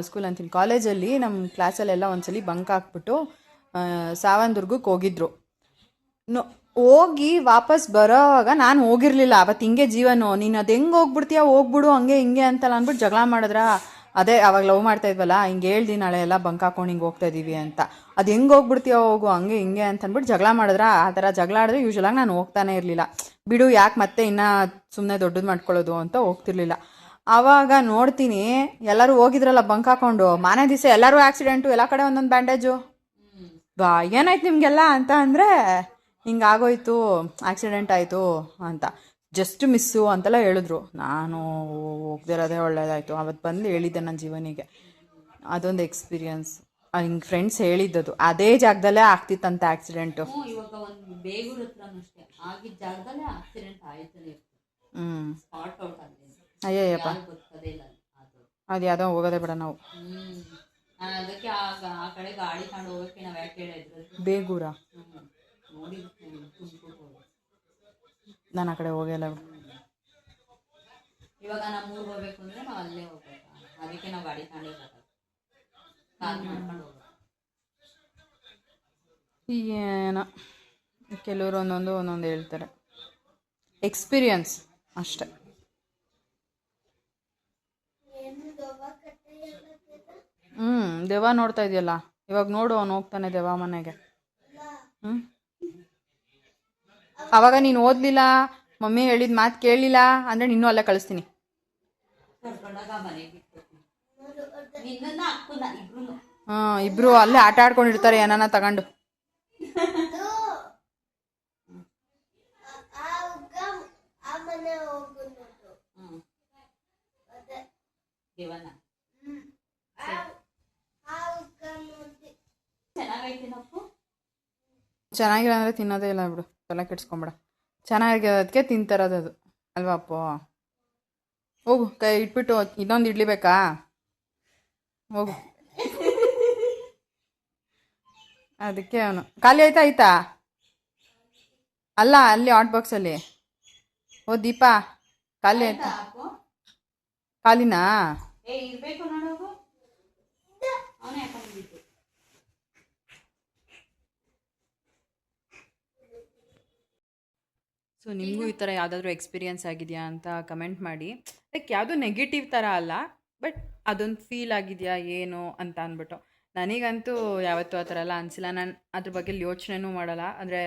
ಸ್ಕೂಲ್ ಅಂತೀನಿ, ಕಾಲೇಜಲ್ಲಿ ನಮ್ಮ ಕ್ಲಾಸಲ್ಲೆಲ್ಲ ಒಂದ್ಸಲಿ ಬಂಕ್ ಹಾಕ್ಬಿಟ್ಟು ಸಾವಂದುರ್ಗಕ್ಕೆ ಹೋಗಿದ್ರು. ಹೋಗಿ ವಾಪಸ್ ಬರೋವಾಗ ನಾನು ಹೋಗಿರ್ಲಿಲ್ಲ ಅವತ್ತು. ಹಿಂಗೆ ಜೀವನು ನೀನು ಅದು ಹೆಂಗೆ ಹೋಗ್ಬಿಡ್ತೀಯ, ಹೋಗ್ಬಿಡು ಹಂಗೆ ಹಿಂಗೆ ಅಂತಲ್ಲ ಅಂದ್ಬಿಟ್ಟು ಜಗಳ ಮಾಡಿದ್ರ. ಅದೇ ಅವಾಗ ಲವ್ ಮಾಡ್ತಾ ಇದ್ವಲ್ಲ, ಹಿಂಗೆ ಹೇಳ್ದಿ ನಾಳೆ ಎಲ್ಲ ಬಂಕ್ ಹಾಕೊಂಡು ಹಿಂಗೆ ಹೋಗ್ತಾ ಇದೀವಿ ಅಂತ. ಅದು ಹೆಂಗೆ ಹೋಗ್ಬಿಡ್ತೀಯ, ಹೋಗು ಹಂಗೆ ಹಿಂಗೆ ಅಂತ ಅಂದ್ಬಿಟ್ಟು ಜಗಳ ಮಾಡಿದ್ರ. ಆ ಥರ ಜಗಳ ಆಡಿದ್ರೆ ಯೂಶ್ವಲಾಗಿ ನಾನು ಹೋಗ್ತಾನೆ ಇರಲಿಲ್ಲ. ಬಿಡು ಯಾಕೆ ಮತ್ತೆ ಇನ್ನೂ ಸುಮ್ಮನೆ ದೊಡ್ಡದು ಮಾಡ್ಕೊಳ್ಳೋದು ಅಂತ ಹೋಗ್ತಿರ್ಲಿಲ್ಲ. ಆವಾಗ ನೋಡ್ತೀನಿ ಎಲ್ಲರೂ ಹೋಗಿದ್ರಲ್ಲ ಬಂಕ್ ಹಾಕೊಂಡು, ಮಾನೇ ದಿವಸ ಎಲ್ಲರೂ ಆಕ್ಸಿಡೆಂಟು, ಎಲ್ಲ ಕಡೆ ಒಂದೊಂದು ಬ್ಯಾಂಡೇಜು. ಏನಾಯ್ತು ನಿಮಗೆಲ್ಲ ಅಂತ ಅಂದರೆ, ಹಿಂಗಾಗೋಯ್ತು, ಆಕ್ಸಿಡೆಂಟ್ ಆಯಿತು ಅಂತ, ಜಸ್ಟ್ ಮಿಸ್ಸು ಅಂತೆಲ್ಲ ಹೇಳಿದ್ರು. ನಾನು ಹೋಗ್ದಿರೋದೇ ಒಳ್ಳೇದಾಯಿತು. ಅವತ್ತು ಬಂದು ಹೇಳಿದ್ದೆ ನನ್ನ ಜೀವನಿಗೆ. ಅದೊಂದು ಎಕ್ಸ್ಪೀರಿಯನ್ಸ್. ಹಿಂಗೆ ಫ್ರೆಂಡ್ಸ್ ಹೇಳಿದ್ದದು ಅದೇ ಜಾಗದಲ್ಲೇ ಆಗ್ತಿತ್ತಂತೆ ಆಕ್ಸಿಡೆಂಟು.
ಇವಾಗ ಒಂದು ಬೇಗೂರು ಹತ್ರನೂ ಅಷ್ಟೇ ಆಗಿದ್ದ ಜಾಗದಲ್ಲೇ ಆಕ್ಸಿಡೆಂಟ್ ಆಯ್ತಾನೆ ಇರ್ತದೆ. ಸ್ಪಾಟ್ ಔಟ್ ಆಗಿದೆ.
ಅಯ್ಯಯ್ಯಪ್ಪ, ಅದು ಯಾವುದೋ ಹೋಗೋದೇ ಬೇಡ ನಾವು.
ಅದಕ್ಕೆ ಆ ಕಡೆ ಗಾಡಿ ತಗೊಂಡು ಹೋಗೋಕ್ಕೆ ನಾವು ಯಾಕೆ ಹೇಳಿದ್ರು?
ಬೇಗೂರ ನಾನು ಆ ಕಡೆ ಹೋಗಲ್ಲ.
ಇವಾಗ ನಮ್ಮ ಊರಿಗೆ ಹೋಗ್ಬೇಕು ಅಂದ್ರೆ ನಾವು ಅಲ್ಲೇ ಹೋಗ್ಬೇಕು, ಅದಕ್ಕೆ ನಾವು ಗಾಡಿ ತಗೊಂಡು
ಏನೋ ಕೆಲವರು ಒಂದೊಂದು ಹೇಳ್ತಾರೆ. ಎಕ್ಸ್ಪೀರಿಯನ್ಸ್ ಅಷ್ಟೆ. ದೆವ್ವ ನೋಡ್ತಾ ಇದೆಯಲ್ಲ ಇವಾಗ, ನೋಡು ಅವನು ಹೋಗ್ತಾನೆ ದೆವ್ವ ಮನೆಗೆ. ಅವಾಗ ನೀನು ಓದ್ಲಿಲ್ಲ, ಮಮ್ಮಿ ಹೇಳಿದ ಮಾತು ಕೇಳಲಿಲ್ಲ ಅಂದರೆ ನಿನ್ನೂ ಅಲ್ಲೇ ಕಳಿಸ್ತೀನಿ. ಇಬ್ರು ಅಲ್ಲೇ ಆಟ ಆಡ್ಕೊಂಡಿರ್ತಾರೆ ಏನಾನ ತಗೊಂಡು. ಚೆನ್ನಾಗಿಲ್ಲ ಅಂದರೆ ತಿನ್ನೋದೇ ಇಲ್ಲ ಬಿಡು, ತಲೆ ಕೆಡ್ಸ್ಕೊಂಬೇಡ. ಚೆನ್ನಾಗಿರೋದಕ್ಕೆ ತಿಂತಾರದು ಅದು ಅಲ್ವಾ ಅಪ್ಪು? ಹೋಗು, ಕೈ ಇಟ್ಬಿಟ್ಟು ಇನ್ನೊಂದು ಇಡ್ಲಿ ಬೇಕಾ? ಹೋಗು. ಅದಕ್ಕೆ ಅವನು ಖಾಲಿ ಆಯ್ತಾ? ಅಲ್ಲ ಅಲ್ಲಿ ಹಾಟ್ ಬಾಕ್ಸಲ್ಲಿ. ಓ ದೀಪಾ, ಖಾಲಿ ಆಯ್ತಾ? ಖಾಲಿನಾ? ಸೊ ನಿಮಗೂ ಈ ಥರ ಯಾವುದಾದ್ರೂ ಎಕ್ಸ್ಪೀರಿಯನ್ಸ್ ಆಗಿದೆಯಾ ಅಂತ ಕಮೆಂಟ್ ಮಾಡಿ. ಲೈಕ್ ಯಾವುದೋ ನೆಗೆಟಿವ್ ಥರ ಅಲ್ಲ, ಬಟ್ ಅದೊಂದು ಫೀಲ್ ಆಗಿದೆಯಾ ಏನು ಅಂತ ಅಂದ್ಬಿಟ್ಟು. ನನಗಂತೂ ಯಾವತ್ತೂ ಆ ಥರ ಎಲ್ಲ ಅನಿಸಿಲ್ಲ. ನಾನು ಅದ್ರ ಬಗ್ಗೆ ಯೋಚನೆನೂ ಮಾಡಲ್ಲ. ಅಂದರೆ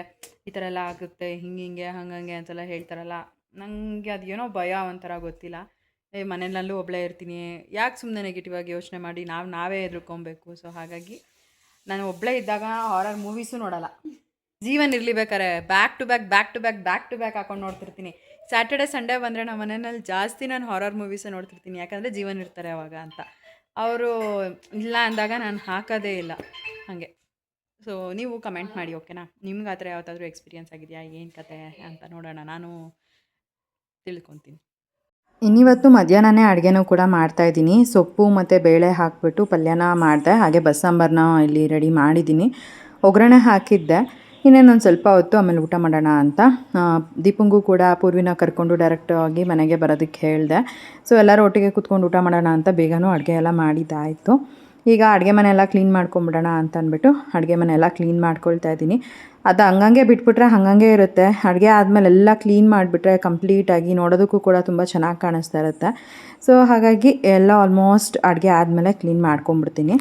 ಈ ಥರ ಎಲ್ಲ ಆಗುತ್ತೆ ಹಿಂಗೆ ಹಂಗಂಗೆ ಅಂತೆಲ್ಲ ಹೇಳ್ತಾರಲ್ಲ, ನನಗೆ ಅದೇನೋ ಭಯ ಒಂಥರ ಗೊತ್ತಿಲ್ಲ. ಮನೆಯಲ್ಲೂ ಒಬ್ಬಳೇ ಇರ್ತೀನಿ, ಯಾಕೆ ಸುಮ್ಮನೆ ನೆಗೆಟಿವ್ ಆಗಿ ಯೋಚನೆ ಮಾಡಿ ನಾವೇ ಎದುರ್ಕೊಬೇಕು. ಸೊ ಹಾಗಾಗಿ ನಾನು ಒಬ್ಬಳೇ ಇದ್ದಾಗ ಹಾರರ್ ಮೂವೀಸು ನೋಡಲ್ಲ. ಜೀವನ ಇರಲಿ ಬೇಕಾರೆ ಬ್ಯಾಕ್ ಟು ಬ್ಯಾಕ್ ಹಾಕೊಂಡು ನೋಡ್ತಿರ್ತೀನಿ. ಸ್ಯಾಟರ್ಡೆ ಸಂಡೇ ಬಂದರೆ ನಮ್ಮ ಮನೆಯಲ್ಲಿ ಜಾಸ್ತಿ ನಾನು ಹಾರರ್ ಮೂವೀಸೇ ನೋಡ್ತಿರ್ತೀನಿ, ಯಾಕಂದರೆ ಜೀವನ ಇರ್ತಾರೆ ಅವಾಗ ಅಂತ. ಅವರು ಇಲ್ಲ ಅಂದಾಗ ನಾನು ಹಾಕೋದೇ ಇಲ್ಲ ಹಾಗೆ. ಸೊ ನೀವು ಕಮೆಂಟ್ ಮಾಡಿ, ಓಕೆನಾ? ನಿಮ್ಗೆ ಆ ಥರ ಯಾವತ್ತಾದರೂ ಎಕ್ಸ್ಪೀರಿಯನ್ಸ್ ಆಗಿದೆಯಾ, ಏನು ಕತೆ ಅಂತ ನೋಡೋಣ, ನಾನು ತಿಳ್ಕೊತೀನಿ. ಇನ್ನಿವತ್ತು ಮಧ್ಯಾಹ್ನನೇ ಅಡುಗೆನೂ ಕೂಡ ಮಾಡ್ತಾಯಿದ್ದೀನಿ. ಸೊಪ್ಪು ಮತ್ತು ಬೇಳೆ ಹಾಕಿಬಿಟ್ಟು ಪಲ್ಯನ ಮಾಡಿದೆ, ಹಾಗೆ ಬಸ್ಸಾಂಬಾರನ್ನ ಇಲ್ಲಿ ರೆಡಿ ಮಾಡಿದ್ದೀನಿ. ಒಗ್ಗರಣೆ ಹಾಕಿದ್ದೆ, ಇನ್ನೇನೊಂದು ಸ್ವಲ್ಪ ಹೊತ್ತು ಆಮೇಲೆ ಊಟ ಮಾಡೋಣ ಅಂತ. ದೀಪಂಗೂ ಕೂಡ ಪೂರ್ವಿನ ಕರ್ಕೊಂಡು ಡೈರೆಕ್ಟಾಗಿ ಮನೆಗೆ ಬರೋದಕ್ಕೆ ಹೇಳಿದೆ. ಸೊ ಎಲ್ಲರೂ ಒಟ್ಟಿಗೆ ಕೂತ್ಕೊಂಡು ಊಟ ಮಾಡೋಣ ಅಂತ ಬೇಗನೂ ಅಡುಗೆ ಎಲ್ಲ ಮಾಡಿದ್ದಾಯಿತು. ಈಗ ಅಡುಗೆ ಮನೆಯೆಲ್ಲ ಕ್ಲೀನ್ ಮಾಡ್ಕೊಂಬಿಡೋಣ ಅಂತ ಅಂದ್ಬಿಟ್ಟು ಅಡುಗೆ ಮನೆಯೆಲ್ಲ ಕ್ಲೀನ್ ಮಾಡ್ಕೊಳ್ತಾ ಇದ್ದೀನಿ. ಅದು ಹಂಗಂಗೆ ಬಿಟ್ಬಿಟ್ರೆ ಹಂಗಂಗೆ ಇರುತ್ತೆ. ಅಡುಗೆ ಆದಮೇಲೆ ಎಲ್ಲ ಕ್ಲೀನ್ ಮಾಡಿಬಿಟ್ರೆ ಕಂಪ್ಲೀಟಾಗಿ ನೋಡೋದಕ್ಕೂ ಕೂಡ ತುಂಬ ಚೆನ್ನಾಗಿ ಕಾಣಿಸ್ತಾ ಇರುತ್ತೆ. ಸೊ ಹಾಗಾಗಿ ಎಲ್ಲ ಆಲ್ಮೋಸ್ಟ್ ಅಡುಗೆ ಆದಮೇಲೆ ಕ್ಲೀನ್ ಮಾಡ್ಕೊಂಬಿಡ್ತೀನಿ.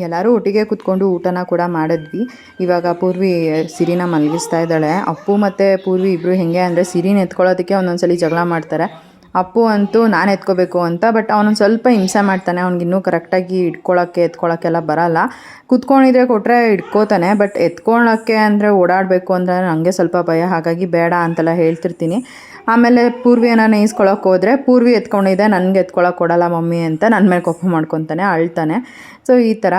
ಎಲ್ಲರೂ ಒಟ್ಟಿಗೆ ಕೂತ್ಕೊಂಡು ಊಟನ ಕೂಡ ಮಾಡಿದ್ವಿ. ಇವಾಗ ಪೂರ್ವಿ ಸಿರಿನ ಮಲಗಿಸ್ತಾ ಇದ್ದಾಳೆ. ಅಪ್ಪು ಮತ್ತು ಪೂರ್ವಿ ಇಬ್ಬರು ಹೆಂಗೆ ಅಂದರೆ ಸಿರಿನ ಎತ್ಕೊಳ್ಳೋದಕ್ಕೆ ಒಂದೊಂದ್ಸಲಿ ಜಗಳ ಮಾಡ್ತಾರೆ. ಅಪ್ಪು ಅಂತೂ ನಾನು ಎತ್ಕೋಬೇಕು ಅಂತ, ಬಟ್ ಅವನೊಂದು ಸ್ವಲ್ಪ ಹಿಂಸೆ ಮಾಡ್ತಾನೆ. ಅವ್ನಿಗಿನ್ನೂ ಕರೆಕ್ಟಾಗಿ ಎತ್ಕೊಳ್ಳೋಕ್ಕೆಲ್ಲ ಬರಲ್ಲ. ಕೂತ್ಕೊಂಡಿದ್ರೆ ಕೊಟ್ಟರೆ ಇಟ್ಕೋತಾನೆ, ಬಟ್ ಎತ್ಕೊಳ್ಳೋಕ್ಕೆ ಅಂದರೆ ಓಡಾಡಬೇಕು ಅಂದರೆ ನನಗೆ ಸ್ವಲ್ಪ ಭಯ, ಹಾಗಾಗಿ ಬೇಡ ಅಂತೆಲ್ಲ ಹೇಳ್ತಿರ್ತೀನಿ. ಆಮೇಲೆ ಪೂರ್ವಿ ಏನಾನ ಈಸ್ಕೊಳಕ್ಕೆ ಹೋದರೆ ಪೂರ್ವಿ ಎತ್ಕೊಂಡಿದ್ದೆ ನನಗೆ ಎತ್ಕೊಳ್ಳೋಕೆ ಕೊಡಲ್ಲ ಮಮ್ಮಿ ಅಂತ ನನ್ನ ಮೇಲೆ ಕೋಪ ಮಾಡ್ಕೊತಾನೆ, ಅಳ್ತಾನೆ. ಸೊ ಈ ಥರ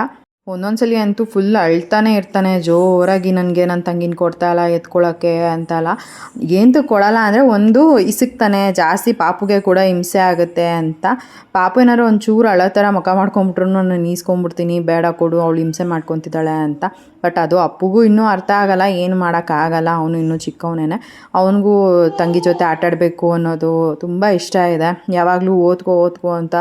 ಒಂದೊಂದ್ಸಲಿ ಅಂತೂ ಫುಲ್ ಅಳ್ತಾನೆ ಇರ್ತಾನೆ ಜೋರಾಗಿ, ನನಗೆ ನನ್ನ ತಂಗಿನ ಕೊಡ್ತಾಯಿಲ್ಲ ಎತ್ಕೊಳ್ಳೋಕ್ಕೆ ಅಂತಲ್ಲ. ಏನಂತೂ ಕೊಡಲ್ಲ ಅಂದರೆ ಒಂದು ಇಸುಕ್ತಾನೆ ಜಾಸ್ತಿ, ಪಾಪುಗೆ ಕೂಡ ಹಿಂಸೆ ಆಗುತ್ತೆ ಅಂತ. ಪಾಪು ಏನಾದ್ರು ಒಂಚೂರು ಅಳೋ ಥರ ಮುಖ ಮಾಡ್ಕೊಂಬಿಟ್ರು ನಾನು ಈಸ್ಕೊಂಬಿಡ್ತೀನಿ, ಬೇಡ ಕೊಡು ಅವಳು ಹಿಂಸೆ ಮಾಡ್ಕೊತಿದ್ದಾಳೆ ಅಂತ. ಬಟ್ ಅದು ಅಪ್ಪುಗೂ ಇನ್ನೂ ಅರ್ಥ ಆಗೋಲ್ಲ, ಏನು ಮಾಡೋಕ್ಕಾಗಲ್ಲ, ಅವನು ಇನ್ನೂ ಚಿಕ್ಕವನೇ. ಅವನಿಗೂ ತಂಗಿ ಜೊತೆ ಆಟಾಡಬೇಕು ಅನ್ನೋದು ತುಂಬ ಇಷ್ಟ ಇದೆ. ಯಾವಾಗಲೂ ಓದ್ಕೋ ಅಂತ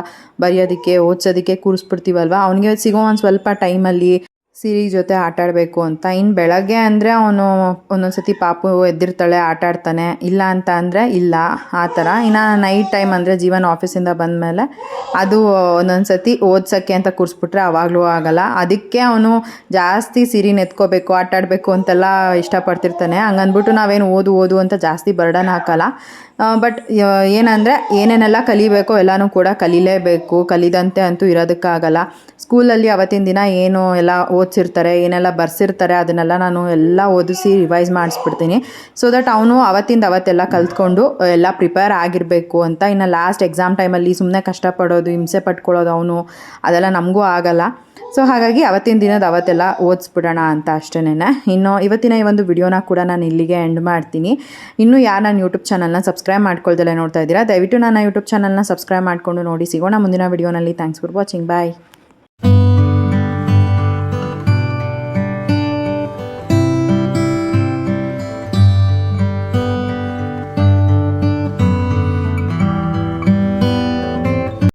ಬರೆಯೋದಕ್ಕೆ ಓದಿಸೋದಕ್ಕೆ ಕೂರಿಸ್ಬಿಡ್ತೀವಲ್ವ, ಅವನಿಗೆ ಸಿಗೋ ಒಂದು ಸ್ವಲ್ಪ ಟೈಮಲ್ಲಿ ಸಿರಿ ಜೊತೆ ಆಟಾಡಬೇಕು ಅಂತ. ಇನ್ನು ಬೆಳಗ್ಗೆ ಅಂದರೆ ಅವನು ಒಂದೊಂದು ಸತಿ ಪಾಪು ಎದ್ದಿರ್ತಾಳೆ ಆಟಾಡ್ತಾನೆ, ಇಲ್ಲ ಅಂತ ಅಂದರೆ ಇಲ್ಲ ಆ ಥರ. ಇನ್ನು ನೈಟ್ ಟೈಮ್ ಅಂದರೆ ಜೀವನ ಆಫೀಸಿಂದ ಬಂದಮೇಲೆ ಅದು ಒಂದೊಂದು ಸತಿ ಓದ್ಸೋಕ್ಕೆ ಅಂತ ಕೂರಿಸ್ಬಿಟ್ರೆ ಆವಾಗಲೂ ಆಗೋಲ್ಲ. ಅದಕ್ಕೆ ಅವನು ಜಾಸ್ತಿ ಸಿರಿನ ಎತ್ಕೋಬೇಕು ಆಟಾಡಬೇಕು ಅಂತೆಲ್ಲ ಇಷ್ಟಪಡ್ತಿರ್ತಾನೆ. ಹಂಗಂದ್ಬಿಟ್ಟು ನಾವೇನು ಓದು ಅಂತ ಜಾಸ್ತಿ ಬರ್ಡನ್ ಹಾಕಲ್ಲ. ಬಟ್ ಏನಂದರೆ ಏನೇನೆಲ್ಲ ಕಲಿಬೇಕೋ ಎಲ್ಲನೂ ಕೂಡ ಕಲೀಲೇಬೇಕು, ಕಲಿದಂತೆ ಅಂತೂ ಇರೋದಕ್ಕಾಗಲ್ಲ. ಸ್ಕೂಲಲ್ಲಿ ಅವತ್ತಿನ ದಿನ ಏನು ಎಲ್ಲ ಓದಿಸಿರ್ತಾರೆ, ಏನೆಲ್ಲ ಬರ್ಸಿರ್ತಾರೆ ಅದನ್ನೆಲ್ಲ ನಾನು ಎಲ್ಲ ಓದಿಸಿ ರಿವೈಸ್ ಮಾಡಿಸ್ಬಿಡ್ತೀನಿ. ಸೊ ದಟ್ ಅವನು ಅವತ್ತೆಲ್ಲ ಕಲ್ತ್ಕೊಂಡು ಎಲ್ಲ ಪ್ರಿಪೇರ್ ಆಗಿರಬೇಕು ಅಂತ. ಇನ್ನು ಲಾಸ್ಟ್ ಎಕ್ಸಾಮ್ ಟೈಮಲ್ಲಿ ಸುಮ್ಮನೆ ಕಷ್ಟಪಡೋದು, ಹಿಂಸೆ ಪಟ್ಕೊಳ್ಳೋದು ಅವನು ಅದೆಲ್ಲ ನಮಗೂ ಆಗಲ್ಲ. ಸೊ ಹಾಗಾಗಿ ಅವತ್ತಿನ ದಿನದ ಅವತ್ತೆಲ್ಲ ಓದಿಸ್ಬಿಡೋಣ ಅಂತ ಅಷ್ಟೇನೆ. ಇನ್ನು ಇವತ್ತಿನ ಈ ಒಂದು ವಿಡಿಯೋನ ಕೂಡ ನಾನು ಇಲ್ಲಿಗೆ ಎಂಡ್ ಮಾಡ್ತೀನಿ. ಇನ್ನೂ ಯಾರು ನನ್ನ ಯೂಟ್ಯೂಬ್ ಚಾನಲ್ನ ಸಬ್ಸ್ಕ್ರೈಬ್ ಮಾಡ್ಕೊಳ್ದಲ್ಲೇ ನೋಡ್ತಾ ಇದ್ದೀರಾ, ದಯವಿಟ್ಟು ನನ್ನ ಯೂಟ್ಯೂಬ್ ಚಾನಲ್ನ ಸಬ್ಸ್ಕ್ರೈಬ್ ಮಾಡಿಕೊಂಡು ನೋಡಿ. ಸಿಗೋಣ ಮುಂದಿನ ವಿಡಿಯೋನಲ್ಲಿ. Thanks for watching. ಬಾಯ್.